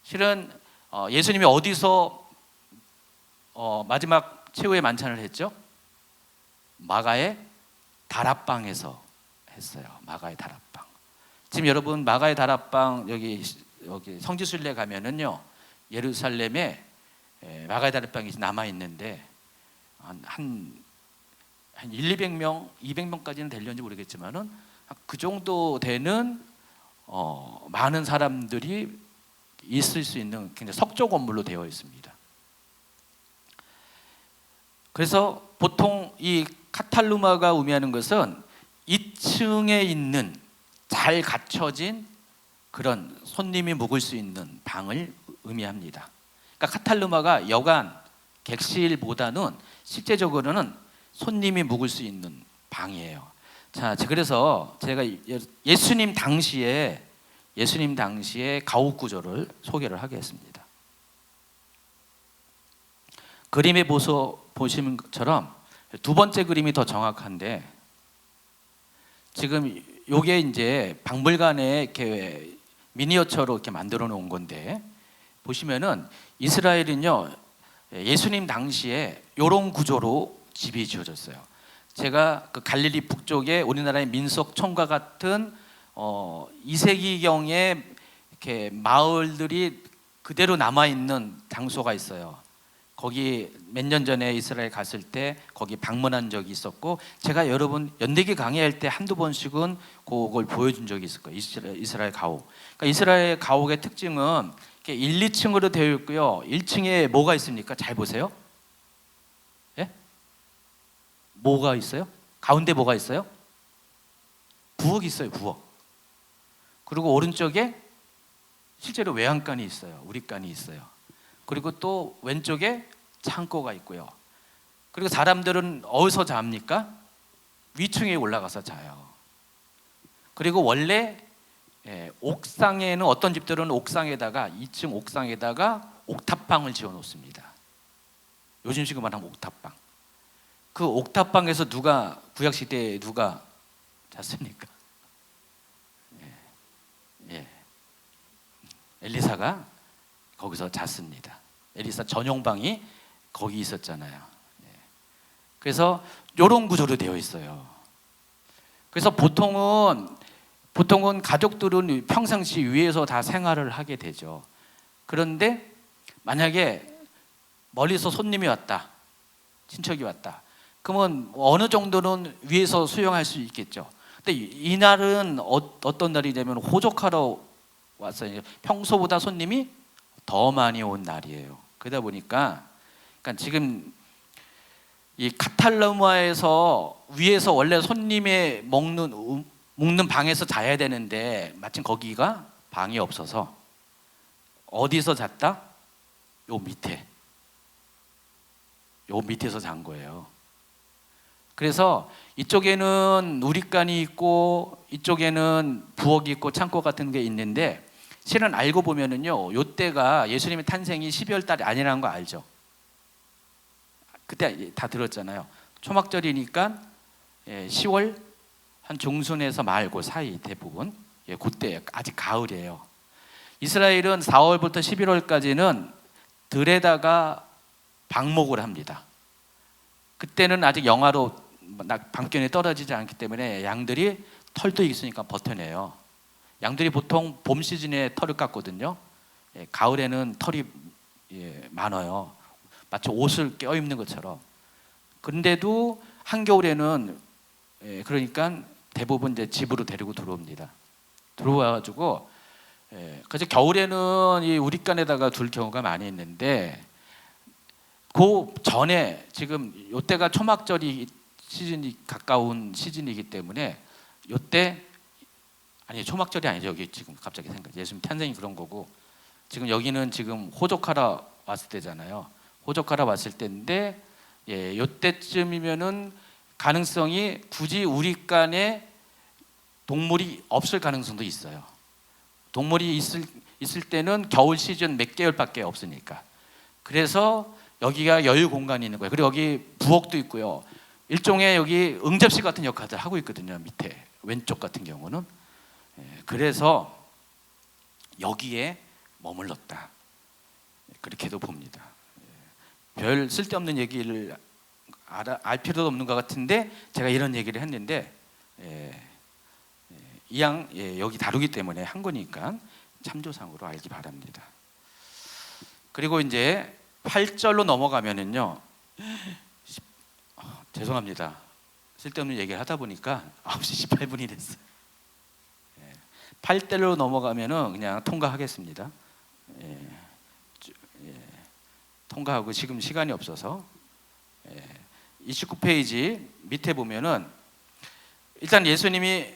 실은 예수님이 어디서 마지막 최후의 만찬을 했죠? 마가의 다락방에서 했어요. 마가의 다락방. 지금 여러분 마가의 다락방 여기 성지순례 가면은요 예루살렘에 마가의 다락방이 남아 있는데 한 200명, 200명까지는 되려는지 모르겠지만은 그 정도 되는 많은 사람들이 있을 수 있는 굉장히 석조 건물로 되어 있습니다. 그래서 보통 이 카탈루마가 의미하는 것은 2층에 있는 잘 갖춰진 그런 손님이 묵을 수 있는 방을 의미합니다. 그러니까 카탈루마가 여관, 객실보다는 실제적으로는 손님이 묵을 수 있는 방이에요. 자, 그래서 제가 예수님 당시에 가옥 구조를 소개를 하겠습니다. 그림에 보시는 것처럼 두 번째 그림이 더 정확한데 지금 요게 이제 박물관에 이렇게 미니어처로 이렇게 만들어 놓은 건데 보시면은 이스라엘은요 예수님 당시에 요런 구조로 집이 지어졌어요. 제가 그 갈릴리 북쪽에 우리나라의 민속촌과 같은 2세기경의 이렇게 마을들이 그대로 남아 있는 장소가 있어요. 거기 몇 년 전에 이스라엘 갔을 때 거기 방문한 적이 있었고 제가 여러분 연대기 강의할 때 한두 번씩은 그걸 보여준 적이 있을 거예요. 이스라엘 가옥. 그러니까 이스라엘 가옥의 특징은 이렇게 1, 2층으로 되어 있고요. 1층에 뭐가 있습니까? 잘 보세요. 예? 뭐가 있어요? 가운데 뭐가 있어요? 부엌이 있어요. 부엌. 그리고 오른쪽에 실제로 외양간이 있어요. 우리간이 있어요. 그리고 또 왼쪽에 창고가 있고요. 그리고 사람들은 어디서 잡니까? 위층에 올라가서 자요. 그리고 원래 옥상에는 어떤 집들은 옥상에다가 2층 옥상에다가 옥탑방을 지어 놓습니다. 요즘식으로 말하면 옥탑방. 그 옥탑방에서 누가 구약 시대에 누가 잤습니까? 엘리사가 거기서 잤습니다. 엘리사 전용방이 거기 있었잖아요. 그래서 이런 구조로 되어 있어요. 그래서 보통은 가족들은 평상시 위에서 다 생활을 하게 되죠. 그런데 만약에 멀리서 손님이 왔다, 친척이 왔다, 그러면 어느 정도는 위에서 수용할 수 있겠죠. 근데 이날은 어떤 날이냐면 호적하러 왔어요. 평소보다 손님이 더 많이 온 날이에요. 그러다 보니까 그러니까 지금 이 카탈루마에서 위에서 원래 손님의 묵는 방에서 자야 되는데 마침 거기가 방이 없어서 어디서 잤다? 요 밑에서 잔 거예요. 그래서 이쪽에는 우릿간이 있고 이쪽에는 부엌이 있고 창고 같은 게 있는데 실은 알고 보면은요, 요때가 예수님의 탄생이 12월 달이 아니라는 거 알죠? 그때 다 들었잖아요. 초막절이니까 10월 한 중순에서 말 그 사이 대부분 그때 아직 가을이에요. 이스라엘은 4월부터 11월까지는 들에다가 방목을 합니다. 그때는 아직 영하로 밤기온이 떨어지지 않기 때문에 양들이 털도 있으니까 버텨내요. 양들이 보통 봄 시즌에 털을 깎거든요. 가을에는 털이 많아요. 마치 옷을 껴입는 것처럼. 근데도 한겨울에는 그러니까 대부분 이제 집으로 데리고 들어옵니다. 들어와가지고 그래서 겨울에는 이 우릿간에다가 둘 경우가 많이 있는데 그 전에 지금 요때가 초막절이 시즌이 가까운 시즌이기 때문에 요때 아니 초막절이 아니죠. 여기 지금 갑자기 생각 예수님 탄생이 그런 거고 지금 여기는 지금 호적하러 왔을 때잖아요. 호적하러 왔을 때인데 요때쯤이면은 가능성이 굳이 우릿간에 동물이 없을 가능성도 있어요. 동물이 있을 때는 겨울 시즌 몇 개월밖에 없으니까. 그래서 여기가 여유 공간이 있는 거예요. 그리고 여기 부엌도 있고요. 일종의 여기 응접실 같은 역할을 하고 있거든요. 밑에 왼쪽 같은 경우는. 그래서 여기에 머물렀다. 그렇게도 봅니다. 별 쓸데없는 얘기를 알 필요도 없는 것 같은데 제가 이런 얘기를 했는데 이왕 여기 다루기 때문에 한 거니까 참조상으로 알기 바랍니다. 그리고 이제 8절로 넘어가면은요. 죄송합니다. 쓸데없는 얘기를 하다 보니까 9시 18분이 됐어요. 8절로 넘어가면은 그냥 통과하겠습니다. 통과하고 지금 시간이 없어서 29페이지 밑에 보면은 일단 예수님이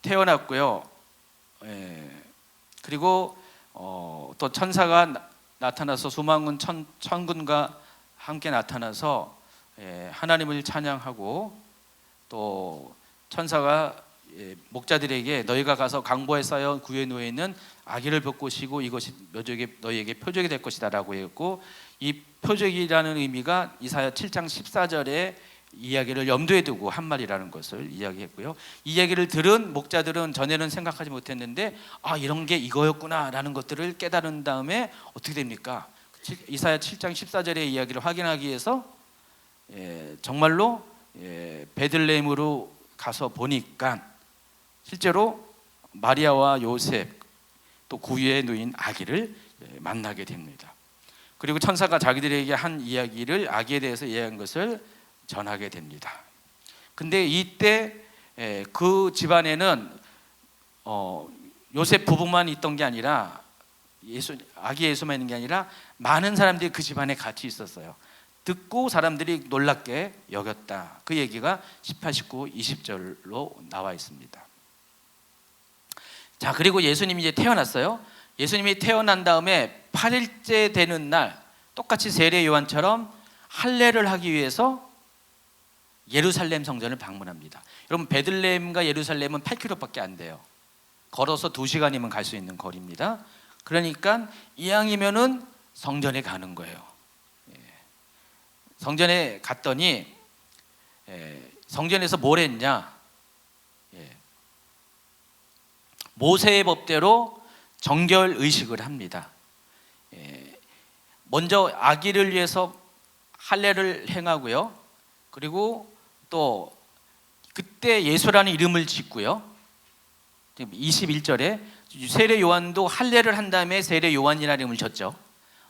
태어났고요. 그리고 또 천사가 나타나서 수만군 천군과 함께 나타나서 하나님을 찬양하고 또 천사가 목자들에게 너희가 가서 강보에 쌓여 구에 누워 있는 아기를 볼 것이고 이것이 너희에게 표적이 될 것이다라고 했고 이 표적이라는 의미가 이사야 7장 14절에 이야기를 염두에 두고 한 말이라는 것을 이야기했고요. 이 이야기를 들은 목자들은 전에는 생각하지 못했는데 이런 게 이거였구나라는 것들을 깨달은 다음에 어떻게 됩니까? 이사야 7장 14절의 이야기를 확인하기 위해서 정말로 베들레헴으로 가서 보니까 실제로 마리아와 요셉 또 구유에 누인 아기를 만나게 됩니다. 그리고 천사가 자기들에게 한 이야기를 아기에 대해서 이야기한 것을 전하게 됩니다. 근데 이때 그 집안에는 요셉 부부만 있던 게 아니라 아기 예수만 있는 게 아니라 많은 사람들이 그 집안에 같이 있었어요. 듣고 사람들이 놀랍게 여겼다. 그 얘기가 18, 19, 20절로 나와 있습니다. 자, 그리고 예수님이 이제 태어났어요. 예수님이 태어난 다음에 8일째 되는 날 똑같이 세례 요한처럼 할례를 하기 위해서 예루살렘 성전을 방문합니다. 여러분 베들레헴과 예루살렘은 8km밖에 안 돼요. 걸어서 2시간이면 갈 수 있는 거리입니다. 그러니까 이왕이면은 성전에 가는 거예요. 성전에 갔더니 성전에서 뭘 했냐? 모세의 법대로 정결 의식을 합니다. 먼저 아기를 위해서 할례를 행하고요. 그리고 또 그때 예수라는 이름을 짓고요. 21절에 세례 요한도 할례를 한 다음에 세례 요한이라는 이름을 졌죠.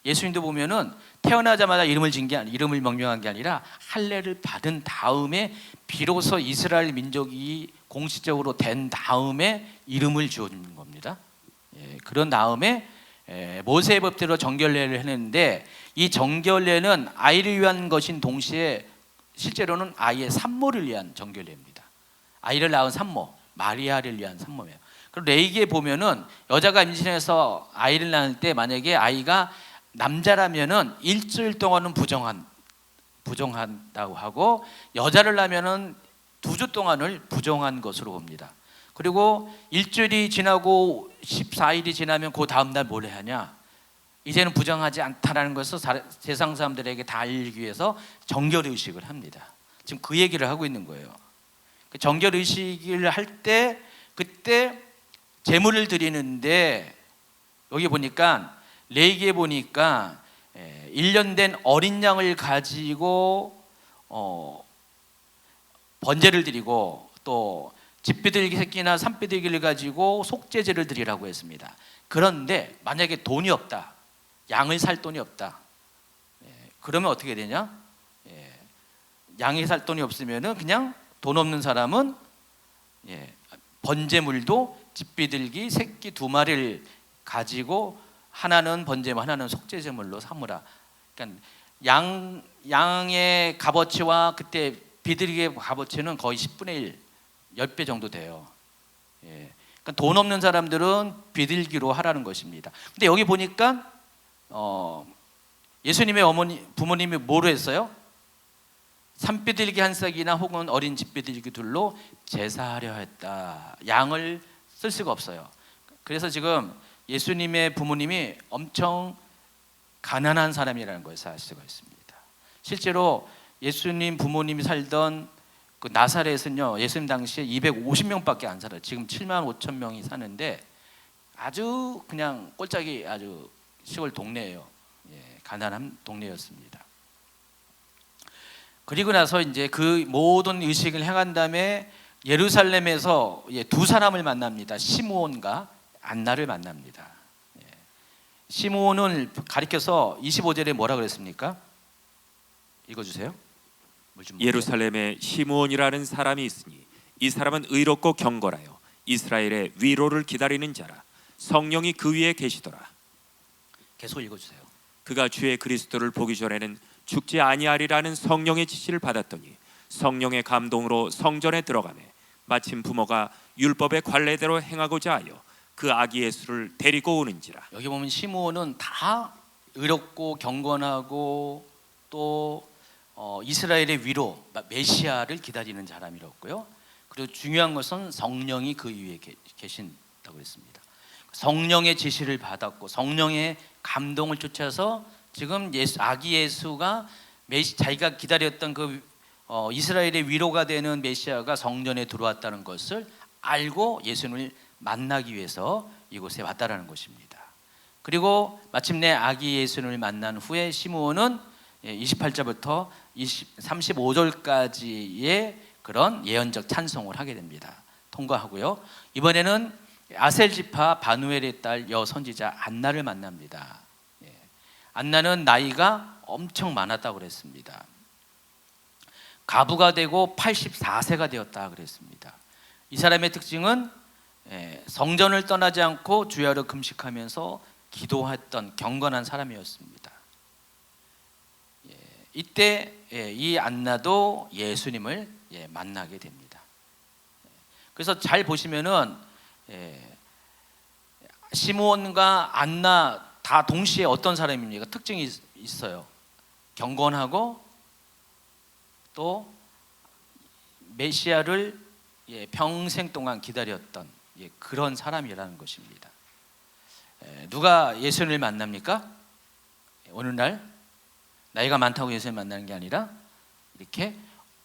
예수님도 보면은 태어나자마자 이름을 명명한 게 아니라 할례를 받은 다음에 비로소 이스라엘 민족이 공식적으로 된 다음에 이름을 지어주는 겁니다. 그런 다음에 모세의 법대로 정결례를 했는데 이 정결례는 아이를 위한 것인 동시에 실제로는 아이의 산모를 위한 정결례입니다. 아이를 낳은 산모, 마리아를 위한 산모예요. 그리고 레위기에 보면은 여자가 임신해서 아이를 낳을 때 만약에 아이가 남자라면은 일주일 동안은 부정한 부정한다고 하고, 여자를 낳으면은 2주 동안을 부정한 것으로 봅니다. 그리고 일주일이 지나고 14일이 지나면 그 다음 날 뭘 하냐? 이제는 부정하지 않다라는 것을 세상 사람들에게 다 알리기 위해서 정결 의식을 합니다. 지금 그 얘기를 하고 있는 거예요. 그 정결 의식을 할 때 그때 제물을 드리는데, 여기 보니까 레위기에 보니까 1년 된 어린 양을 가지고 번제를 드리고, 또 집비둘기 새끼나 산비둘기를 가지고 속죄제를 드리라고 했습니다. 그런데 만약에 돈이 없다, 양을 살 돈이 없다, 그러면 어떻게 되냐? 양이 살 돈이 없으면은 그냥 돈 없는 사람은 번제물도 집비둘기 새끼 2마리를 가지고 하나는 번제물 하나는 속죄제물로 삼으라. 그러니까 양의 값어치와 그때 비둘기의 값어치는 거의 10분의 1, 10배 정도 돼요. 그러니까 돈 없는 사람들은 비둘기로 하라는 것입니다. 근데 여기 보니까 예수님의 부모님이 뭐로 했어요? 산비둘기 한 싹이나 혹은 어린 집비둘기 둘로 제사하려 했다. 양을 쓸 수가 없어요. 그래서 지금 예수님의 부모님이 엄청 가난한 사람이라는 것을 알 수가 있습니다. 실제로 예수님 부모님이 살던 그 나사렛은요, 예수님 당시에 250명밖에 안 살아요. 지금 7만 5천 명이 사는데 아주 그냥 꼴짝이 아주 시골 동네예요. 가난한 동네였습니다. 그리고 나서 이제 그 모든 의식을 행한 다음에 예루살렘에서 2사람을 만납니다. 시므온과 안나를 만납니다. 시므온을 가리켜서 25절에 뭐라 그랬습니까? 읽어주세요. 예루살렘에 시므온이라는 사람이 있으니 이 사람은 의롭고 경건하여 이스라엘의 위로를 기다리는 자라. 성령이 그 위에 계시더라. 계속 읽어주세요. 그가 주의 그리스도를 보기 전에는 죽지 아니하리라는 성령의 지시를 받았더니 성령의 감동으로 성전에 들어가매 마침 부모가 율법의 관례대로 행하고자 하여 그 아기 예수를 데리고 오는지라. 여기 보면 시므온은 다 의롭고 경건하고 또 이스라엘의 위로 메시아를 기다리는 사람이었고요. 그리고 중요한 것은 성령이 그 위에 계신다고 했습니다. 성령의 지시를 받았고 성령의 감동을 쫓아서 지금 아기 예수가 자기가 기다렸던 그 이스라엘의 위로가 되는 메시아가 성전에 들어왔다는 것을 알고 예수님을 만나기 위해서 이곳에 왔다라는 것입니다. 그리고 마침내 아기 예수님을 만난 후에 시므온은 28절부터 35절까지의 그런 예언적 찬송을 하게 됩니다. 통과하고요. 이번에는 아셀 지파 바누엘의 딸 여선지자 안나를 만납니다. 안나는 나이가 엄청 많았다고 그랬습니다. 가부가 되고 84세가 되었다 그랬습니다. 이 사람의 특징은 성전을 떠나지 않고 주야로 금식하면서 기도했던 경건한 사람이었습니다. 이때 이 안나도 예수님을 만나게 됩니다. 그래서 잘 보시면은 시므온과 안나 다 동시에 어떤 사람입니까? 특징이 있어요. 경건하고 또 메시아를 평생 동안 기다렸던 그런 사람이라는 것입니다. 누가 예수님을 만납니까? 어느 날 나이가 많다고 예수님을 만나는 게 아니라 이렇게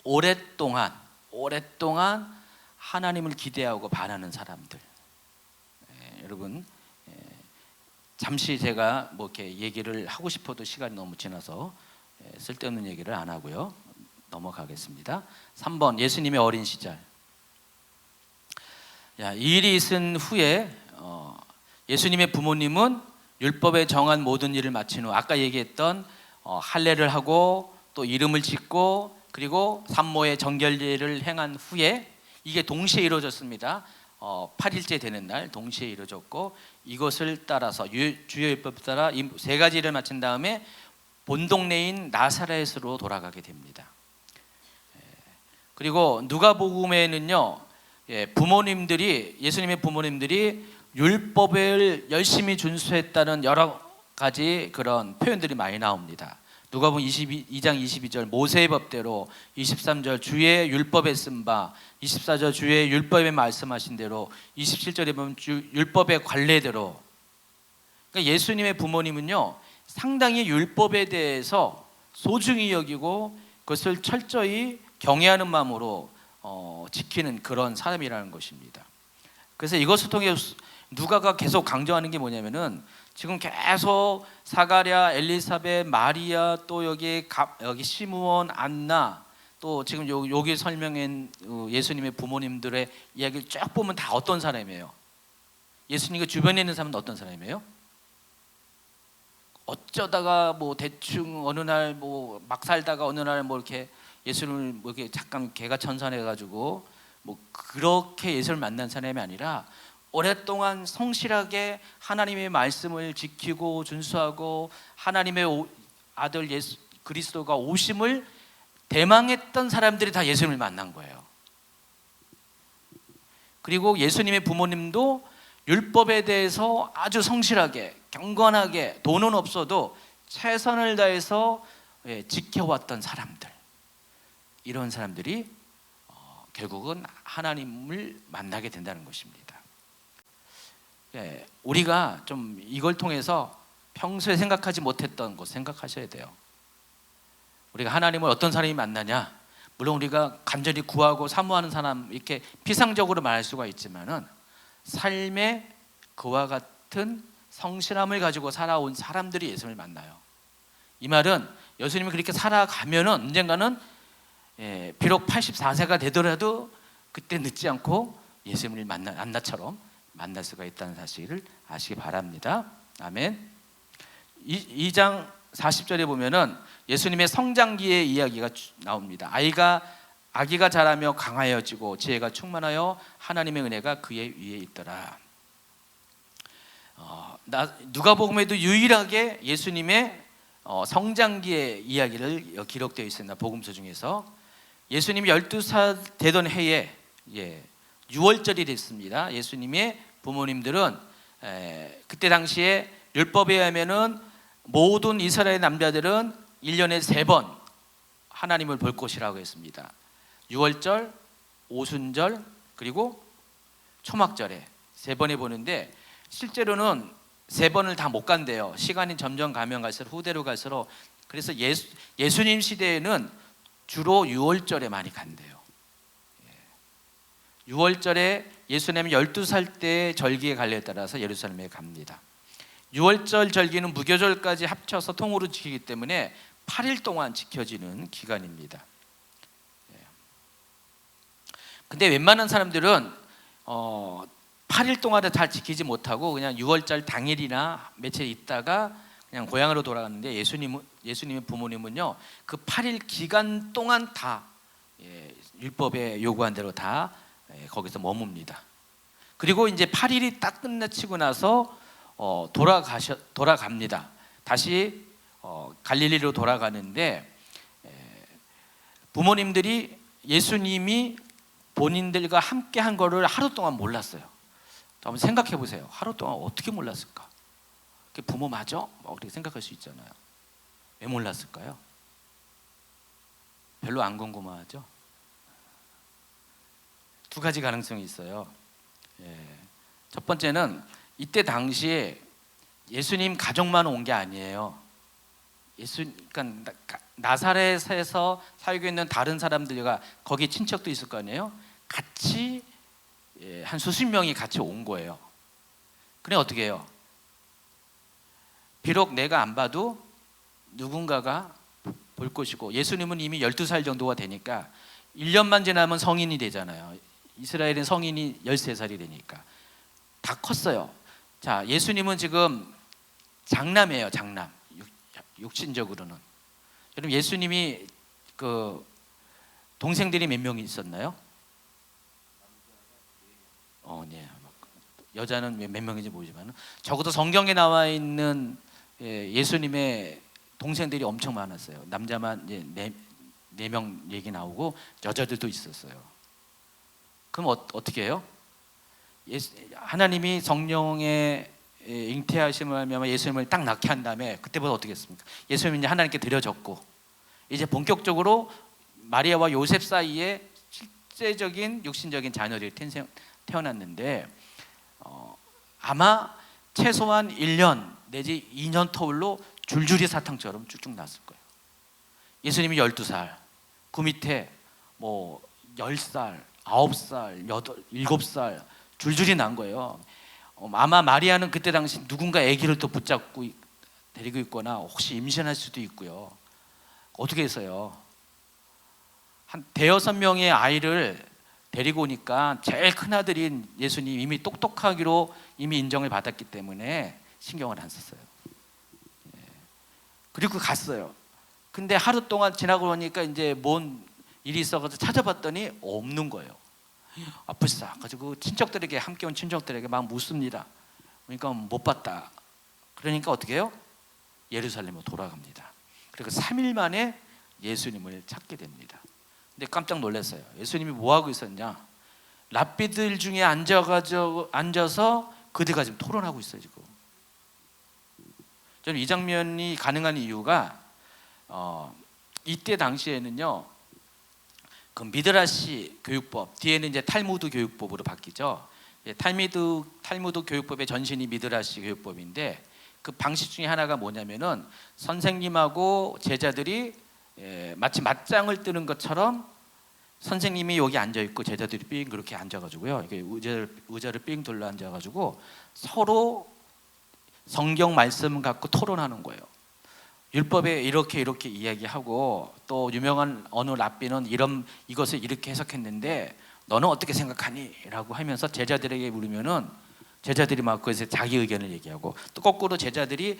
오랫동안 하나님을 기대하고 바라는 사람들. 여러분, 잠시 제가 뭐 이렇게 얘기를 하고 싶어도 시간이 너무 지나서 쓸데없는 얘기를 안 하고요. 넘어가겠습니다. 3번 예수님의 어린 시절. 이 일이 있은 후에 예수님의 부모님은 율법에 정한 모든 일을 마친 후 아까 얘기했던 할례를 하고 또 이름을 짓고 그리고 산모의 정결례를 행한 후에 이게 동시에 이루어졌습니다. 8일째 되는 날 동시에 이루어졌고 이것을 따라서 주의 율법에 따라 이 세 가지를 마친 다음에 본 동네인 나사렛으로 돌아가게 됩니다. 그리고 누가복음에는요, 예수님의 부모님들이 율법을 열심히 준수했다는 여러 가지 그런 표현들이 많이 나옵니다. 누가복음 22장 22절 모세의 법대로, 23절 주의 율법에 쓴 바, 24절 주의 율법에 말씀하신 대로, 27절에 보면 율법의 관례대로. 그러니까 예수님의 부모님은요 상당히 율법에 대해서 소중히 여기고 그것을 철저히 경외하는 마음으로 지키는 그런 사람이라는 것입니다. 그래서 이것을 통해 누가가 계속 강조하는 게 뭐냐면은 지금 계속 사가랴, 엘리사벳, 마리아, 또 여기 시므온, 안나, 또 지금 여기 설명한 예수님의 부모님들의 이야기를 쫙 보면 다 어떤 사람이에요? 예수님과 주변에 있는 사람은 어떤 사람이에요? 어쩌다가 뭐 대충 어느 날 뭐 막 살다가 어느 날 뭐 이렇게 예수님을 뭐 이렇게 잠깐 개가천선해 가지고 뭐 그렇게 예수를 만난 사람이 아니라 오랫동안 성실하게 하나님의 말씀을 지키고 준수하고 하나님의 아들 예수 그리스도가 오심을 대망했던 사람들이 다 예수님을 만난 거예요. 그리고 예수님의 부모님도 율법에 대해서 아주 성실하게 경건하게 돈은 없어도 최선을 다해서 지켜왔던 사람들, 이런 사람들이 결국은 하나님을 만나게 된다는 것입니다. 우리가 좀 이걸 통해서 평소에 생각하지 못했던 것 생각하셔야 돼요. 우리가 하나님을 어떤 사람이 만나냐, 물론 우리가 간절히 구하고 사모하는 사람 이렇게 피상적으로 말할 수가 있지만은 삶에 그와 같은 성실함을 가지고 살아온 사람들이 예수님을 만나요. 이 말은 예수님이 그렇게 살아가면은 언젠가는 비록 84세가 되더라도 그때 늦지 않고 예수님을 안나처럼 만날 수가 있다는 사실을 아시기 바랍니다. 아멘. 2장 40절에 보면은 예수님의 성장기의 이야기가 나옵니다. 아기가 자라며 강하여지고 지혜가 충만하여 하나님의 은혜가 그의 위에 있더라. 누가복음에도 유일하게 예수님의 성장기의 이야기를 기록되어 있습니다. 복음서 중에서 예수님이 12살 되던 해에 6월절이 됐습니다. 예수님의 부모님들은 그때 당시에 율법에 의하면은 모든 이스라엘 남자들은 1년에 3번 하나님을 볼 것이라고 했습니다. 6월절, 오순절, 그리고 초막절에 3번에 보는데 실제로는 3번을 다 못 간대요. 시간이 점점 가면 갈수록 후대로 갈수록. 그래서 예수님 시대에는 주로 6월절에 많이 간대요. 6월절에 예수님이 12살 때 절기의 관례에 따라서 예루살렘에 갑니다. 6월절 절기는 무교절까지 합쳐서 통으로 지키기 때문에 8일 동안 지켜지는 기간입니다. 근데 웬만한 사람들은 8일 동안을 잘 지키지 못하고 그냥 6월절 당일이나 며칠 있다가 그냥 고향으로 돌아갔는데 예수님의 부모님은요 그 8일 기간 동안 다 율법에 요구한 대로 다 거기서 머뭅니다. 그리고 이제 8일이 딱 끝나치고 나서 돌아갑니다. 다시 갈릴리로 돌아가는데 부모님들이 예수님이 본인들과 함께 한 거를 하루 동안 몰랐어요. 한번 생각해 보세요. 하루 동안 어떻게 몰랐을까? 부모 맞아? 그렇게 생각할 수 있잖아요. 왜 몰랐을까요? 별로 안 궁금하죠? 2가지 가능성이 있어요. 첫 번째는 이때 당시에 예수님 가족만 온 게 아니에요. 그러니까 나사렛에서 살고 있는 다른 사람들과 거기 친척도 있을 거 아니에요. 같이 한 수십 명이 같이 온 거예요. 그래 어떻게 해요? 비록 내가 안 봐도 누군가가 볼 것이고 예수님은 이미 12살 정도가 되니까 1년만 지나면 성인이 되잖아요. 이스라엘은 성인이 13살이 되니까 다 컸어요. 자, 예수님은 지금 장남이에요. 장남. 육신적으로는. 여러분 예수님이 그 동생들이 몇 명이 있었나요? 네. 여자는 몇 명인지 모르지만 적어도 성경에 나와 있는 예수님의 동생들이 엄청 많았어요. 남자만 이제 4명 얘기 나오고 여자들도 있었어요. 그럼 어떻게 해요? 하나님이 성령의 잉태하심을 하면 예수님을 딱 낳게 한 다음에 그때부터 어떻게 했습니까? 예수님이 이제 하나님께 드려졌고 이제 본격적으로 마리아와 요셉 사이에 실제적인 육신적인 자녀들이 태어났는데 아마 최소한 1년 내지 2년 터울로 줄줄이 사탕처럼 쭉쭉 났을 거예요. 예수님이 12살, 그 밑에 뭐 10살, 9살, 7살 줄줄이 난 거예요. 아마 마리아는 그때 당시 누군가 아기를 또 붙잡고 데리고 있거나 혹시 임신할 수도 있고요. 어떻게 했어요? 한 대여섯 명의 아이를 데리고 오니까 제일 큰 아들인 예수님 이미 똑똑하기로 이미 인정을 받았기 때문에 신경을 안 썼어요. 그리고 갔어요. 근데 하루 동안 지나고 보니까 이제 뭔 일이 있어가지고 찾아봤더니 없는 거예요. 불쌍 가지고 친척들에게 함께 온 친척들에게 막 묻습니다. 그러니까 못 봤다. 그러니까 어떻게 해요? 예루살렘으로 돌아갑니다. 그리고 3일 만에 예수님을 찾게 됩니다. 근데 깜짝 놀랐어요. 예수님이 뭐 하고 있었냐? 랍비들 중에 앉아서 그들과 지금 토론하고 있어요. 지금 저는 이 장면이 가능한 이유가 이때 당시에는요. 그 미드라시 교육법 뒤에는 이제 탈무드 교육법으로 바뀌죠. 탈무드 교육법의 전신이 미드라시 교육법인데 그 방식 중에 하나가 뭐냐면은 선생님하고 제자들이 마치 맞짱을 뜨는 것처럼 선생님이 여기 앉아 있고 제자들이 삥 그렇게 앉아가지고요. 이게 의자를 삥 둘러 앉아가지고 서로 성경 말씀 갖고 토론하는 거예요. 율법에 이렇게 이야기하고 또 유명한 어느 랍비는 이것을 이렇게 해석했는데 너는 어떻게 생각하니? 라고 하면서 제자들에게 물으면은 제자들이 막 그것에 자기 의견을 얘기하고 또 거꾸로 제자들이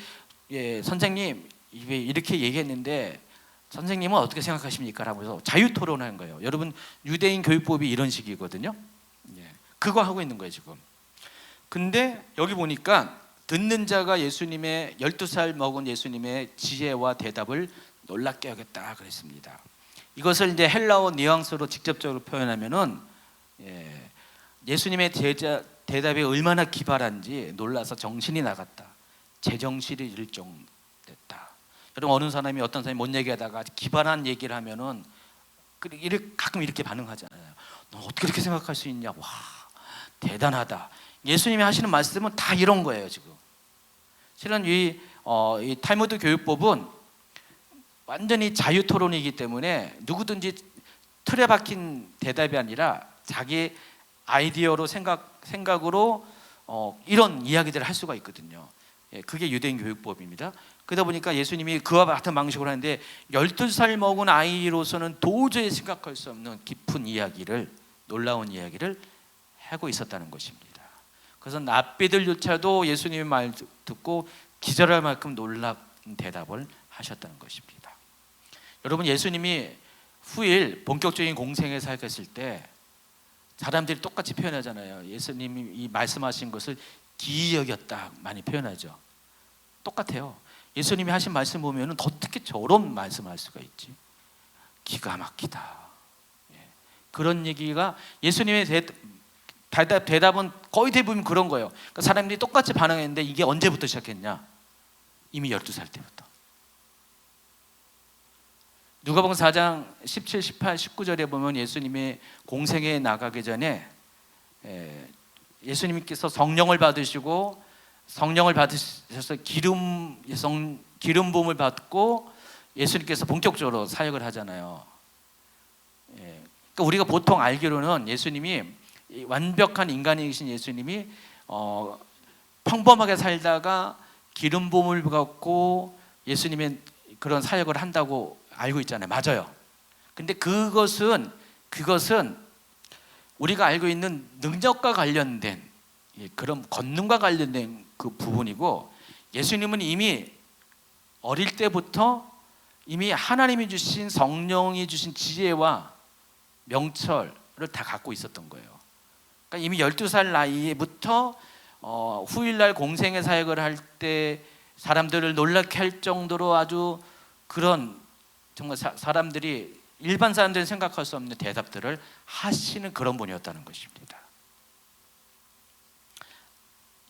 선생님 이렇게 얘기했는데 선생님은 어떻게 생각하십니까? 라고 해서 자유토론하는 거예요. 여러분 유대인 교육법이 이런 식이거든요. 그거 하고 있는 거예요 지금. 근데 여기 보니까 듣는 자가 예수님의 12살 먹은 예수님의 지혜와 대답을 놀랍게 여겼다 그랬습니다. 이것을 이제 헬라어 뉘앙스로 직접적으로 표현하면은 예수님의 대답이 얼마나 기발한지 놀라서 정신이 나갔다. 제정신이 일정됐다. 여러분 어떤 사람이 뭔 얘기하다가 기발한 얘기를 하면은 가끔 이렇게 반응하잖아요. 너 어떻게 그렇게 생각할 수 있냐? 와 대단하다. 예수님이 하시는 말씀은 다 이런 거예요 지금. 실은 이 탈무드 교육법은 완전히 자유 토론이기 때문에 누구든지 틀에 박힌 대답이 아니라 자기 아이디어로 생각으로 이런 이야기들을 할 수가 있거든요. 그게 유대인 교육법입니다. 그러다 보니까 예수님이 그와 같은 방식으로 하는데 12살 먹은 아이로서는 도저히 생각할 수 없는 깊은 이야기를 놀라운 이야기를 하고 있었다는 것입니다. 그래서 랍비들조차도 예수님의 말 듣고 기절할 만큼 놀라운 대답을 하셨다는 것입니다. 여러분 예수님이 후일 본격적인 공생에 살겠을 때 사람들이 똑같이 표현하잖아요. 예수님이 이 말씀하신 것을 기이 여겼다 많이 표현하죠. 똑같아요. 예수님이 하신 말씀 보면은 어떻게 저런 말씀할 수가 있지? 기가 막히다. 그런 얘기가 예수님의 대답은 거의 대부분 그런 거예요. 그러니까 사람들이 똑같이 반응했는데 이게 언제부터 시작했냐? 이미 12살 때부터. 누가복음 4장 17, 18, 19절에 보면 예수님이 공생에 나가기 전에 예수님께서 성령을 받으시고 성령을 받으셔서 기름 부음을 받고 예수님께서 본격적으로 사역을 하잖아요. 그러니까 우리가 보통 알기로는 예수님이 완벽한 인간이신 예수님이 평범하게 살다가 기름 부음을 받고 예수님의 그런 사역을 한다고 알고 있잖아요. 맞아요. 근데 그것은 우리가 알고 있는 능력과 관련된 그런 권능과 관련된 그 부분이고 예수님은 이미 어릴 때부터 이미 하나님이 주신 성령이 주신 지혜와 명철을 다 갖고 있었던 거예요. 그러니까 이미 12살 나이부터 후일날 공생의 사역을 할 때 사람들을 놀랍게 할 정도로 아주 그런 정말 사람들이 일반 사람들은 생각할 수 없는 대답들을 하시는 그런 분이었다는 것입니다.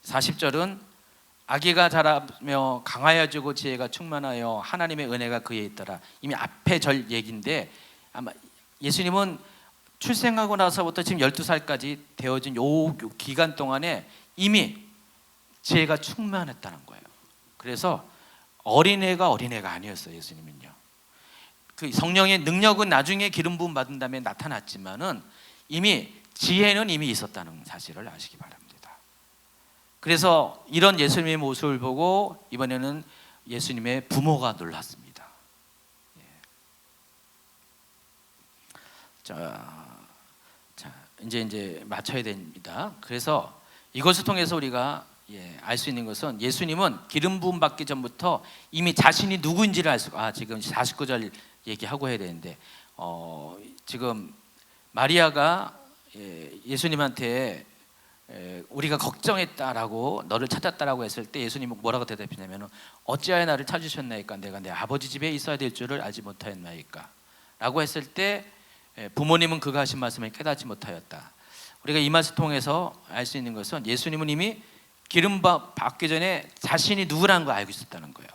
40절은 아기가 자라며 강하여지고 지혜가 충만하여 하나님의 은혜가 그에 있더라. 이미 앞에 절 얘기인데 아마 예수님은 출생하고 나서부터 지금 12살까지 되어진 요 기간 동안에 이미 지혜가 충만했다는 거예요. 그래서 어린애가 아니었어요. 예수님은요. 그 성령의 능력은 나중에 기름 부음 받은 다음에 나타났지만은 이미 지혜는 이미 있었다는 사실을 아시기 바랍니다. 그래서 이런 예수님의 모습을 보고 이번에는 예수님의 부모가 놀랐습니다. 자, 이제 맞춰야 됩니다. 그래서 이것을 통해서 우리가 알 수 있는 것은 예수님은 기름 부음 받기 전부터 이미 자신이 누구인지를 알 수가. 지금 49절 얘기하고 해야 되는데 지금 마리아가 예수님한테 우리가 걱정했다라고 너를 찾았다라고 했을 때 예수님은 뭐라고 대답했냐면 어찌하여 나를 찾으셨나이까 내가 내 아버지 집에 있어야 될 줄을 알지 못하였나이까 라고 했을 때 부모님은 그가 하신 말씀을 깨닫지 못하였다. 우리가 이 말씀을 통해서 알 수 있는 것은 예수님은 이미 기름 받기 전에 자신이 누구라는 걸 알고 있었다는 거예요.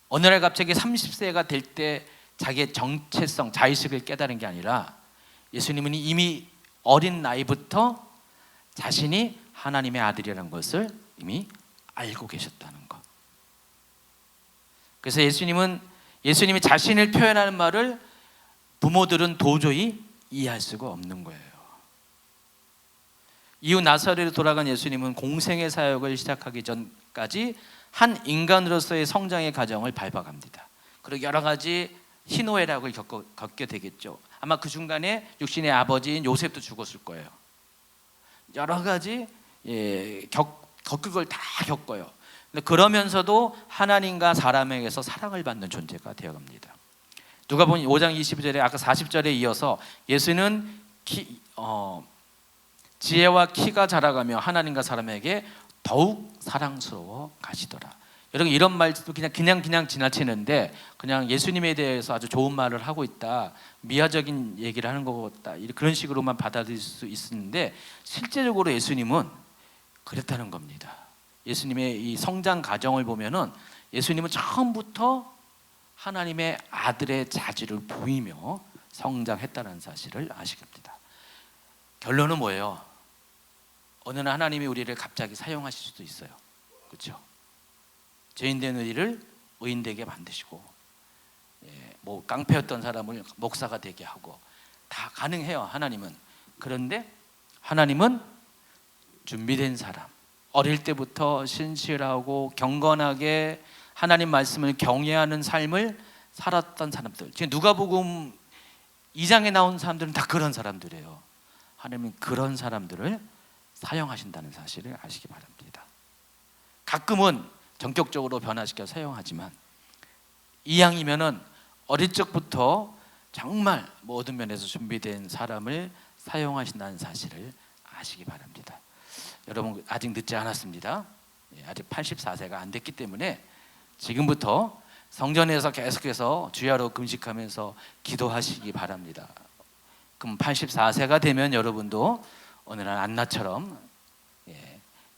어느 날 갑자기 30세가 될 때 자기의 정체성, 자의식을 깨달은 게 아니라 예수님은 이미 어린 나이부터 자신이 하나님의 아들이라는 것을 이미 알고 계셨다는 것. 그래서 예수님이 자신을 표현하는 말을 부모들은 도저히 이해할 수가 없는 거예요. 이후 나사렛으로 돌아간 예수님은 공생의 사역을 시작하기 전까지 한 인간으로서의 성장의 과정을 밟아갑니다. 그리고 여러 가지 희노애락을 겪게 되겠죠. 아마 그 중간에 육신의 아버지인 요셉도 죽었을 거예요. 여러 가지 겪을 걸 다 겪어요. 근데 그러면서도 하나님과 사람에게서 사랑을 받는 존재가 되어갑니다. 누가복음 5장 22절에 아까 40절에 이어서 예수는 지혜와 키가 자라가며 하나님과 사람에게 더욱 사랑스러워 가시더라. 여러분 이런 말도 그냥 지나치는데 그냥 예수님에 대해서 아주 좋은 말을 하고 있다, 미화적인 얘기를 하는 것 같다, 그런 식으로만 받아들일 수 있는데 실제적으로 예수님은 그랬다는 겁니다. 예수님의 이 성장 과정을 보면은 예수님은 처음부터 하나님의 아들의 자질을 보이며 성장했다는 사실을 아시겠습니다. 결론은 뭐예요? 어느 날 하나님이 우리를 갑자기 사용하실 수도 있어요. 그렇죠? 죄인된 우리를 의인되게 만드시고 뭐 깡패였던 사람을 목사가 되게 하고 다 가능해요. 하나님은. 그런데 하나님은 준비된 사람, 어릴 때부터 신실하고 경건하게 하나님 말씀을 경외하는 삶을 살았던 사람들, 지금 누가복음 2장에 나온 사람들은 다 그런 사람들이에요. 하나님은 그런 사람들을 사용하신다는 사실을 아시기 바랍니다. 가끔은 전격적으로 변화시켜 사용하지만 이왕이면은 어릴 적부터 정말 모든 면에서 준비된 사람을 사용하신다는 사실을 아시기 바랍니다. 여러분 아직 늦지 않았습니다. 아직 84세가 안 됐기 때문에 지금부터 성전에서 계속해서 주야로 금식하면서 기도하시기 바랍니다. 그럼 84세가 되면 여러분도 어느 날 안나처럼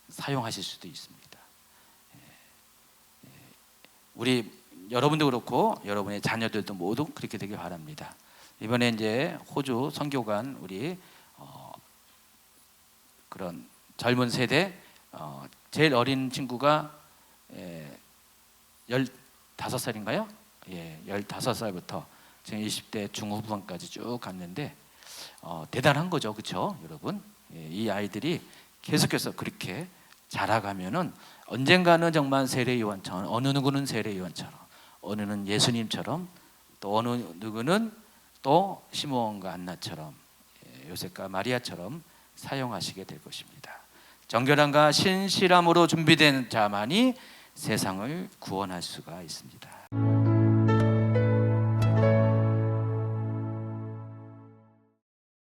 사용하실 수도 있습니다. 우리 여러분도 그렇고 여러분의 자녀들도 모두 그렇게 되길 바랍니다. 이번에 이제 호주 선교관 우리 그런 젊은 세대 제일 어린 친구가 15살인가요? 15살부터 지금 20대 중후반까지 쭉 갔는데 대단한 거죠, 그렇죠, 여러분? 이 아이들이 계속해서 그렇게 자라가면은 언젠가는 정말 세례 요한처럼, 어느 누구는 세례 요한처럼, 어느는 예수님처럼, 또 어느 누구는 또 시므온과 안나처럼, 요셉과 마리아처럼 사용하시게 될 것입니다. 정결함과 신실함으로 준비된 자만이 세상을 구원할 수가 있습니다.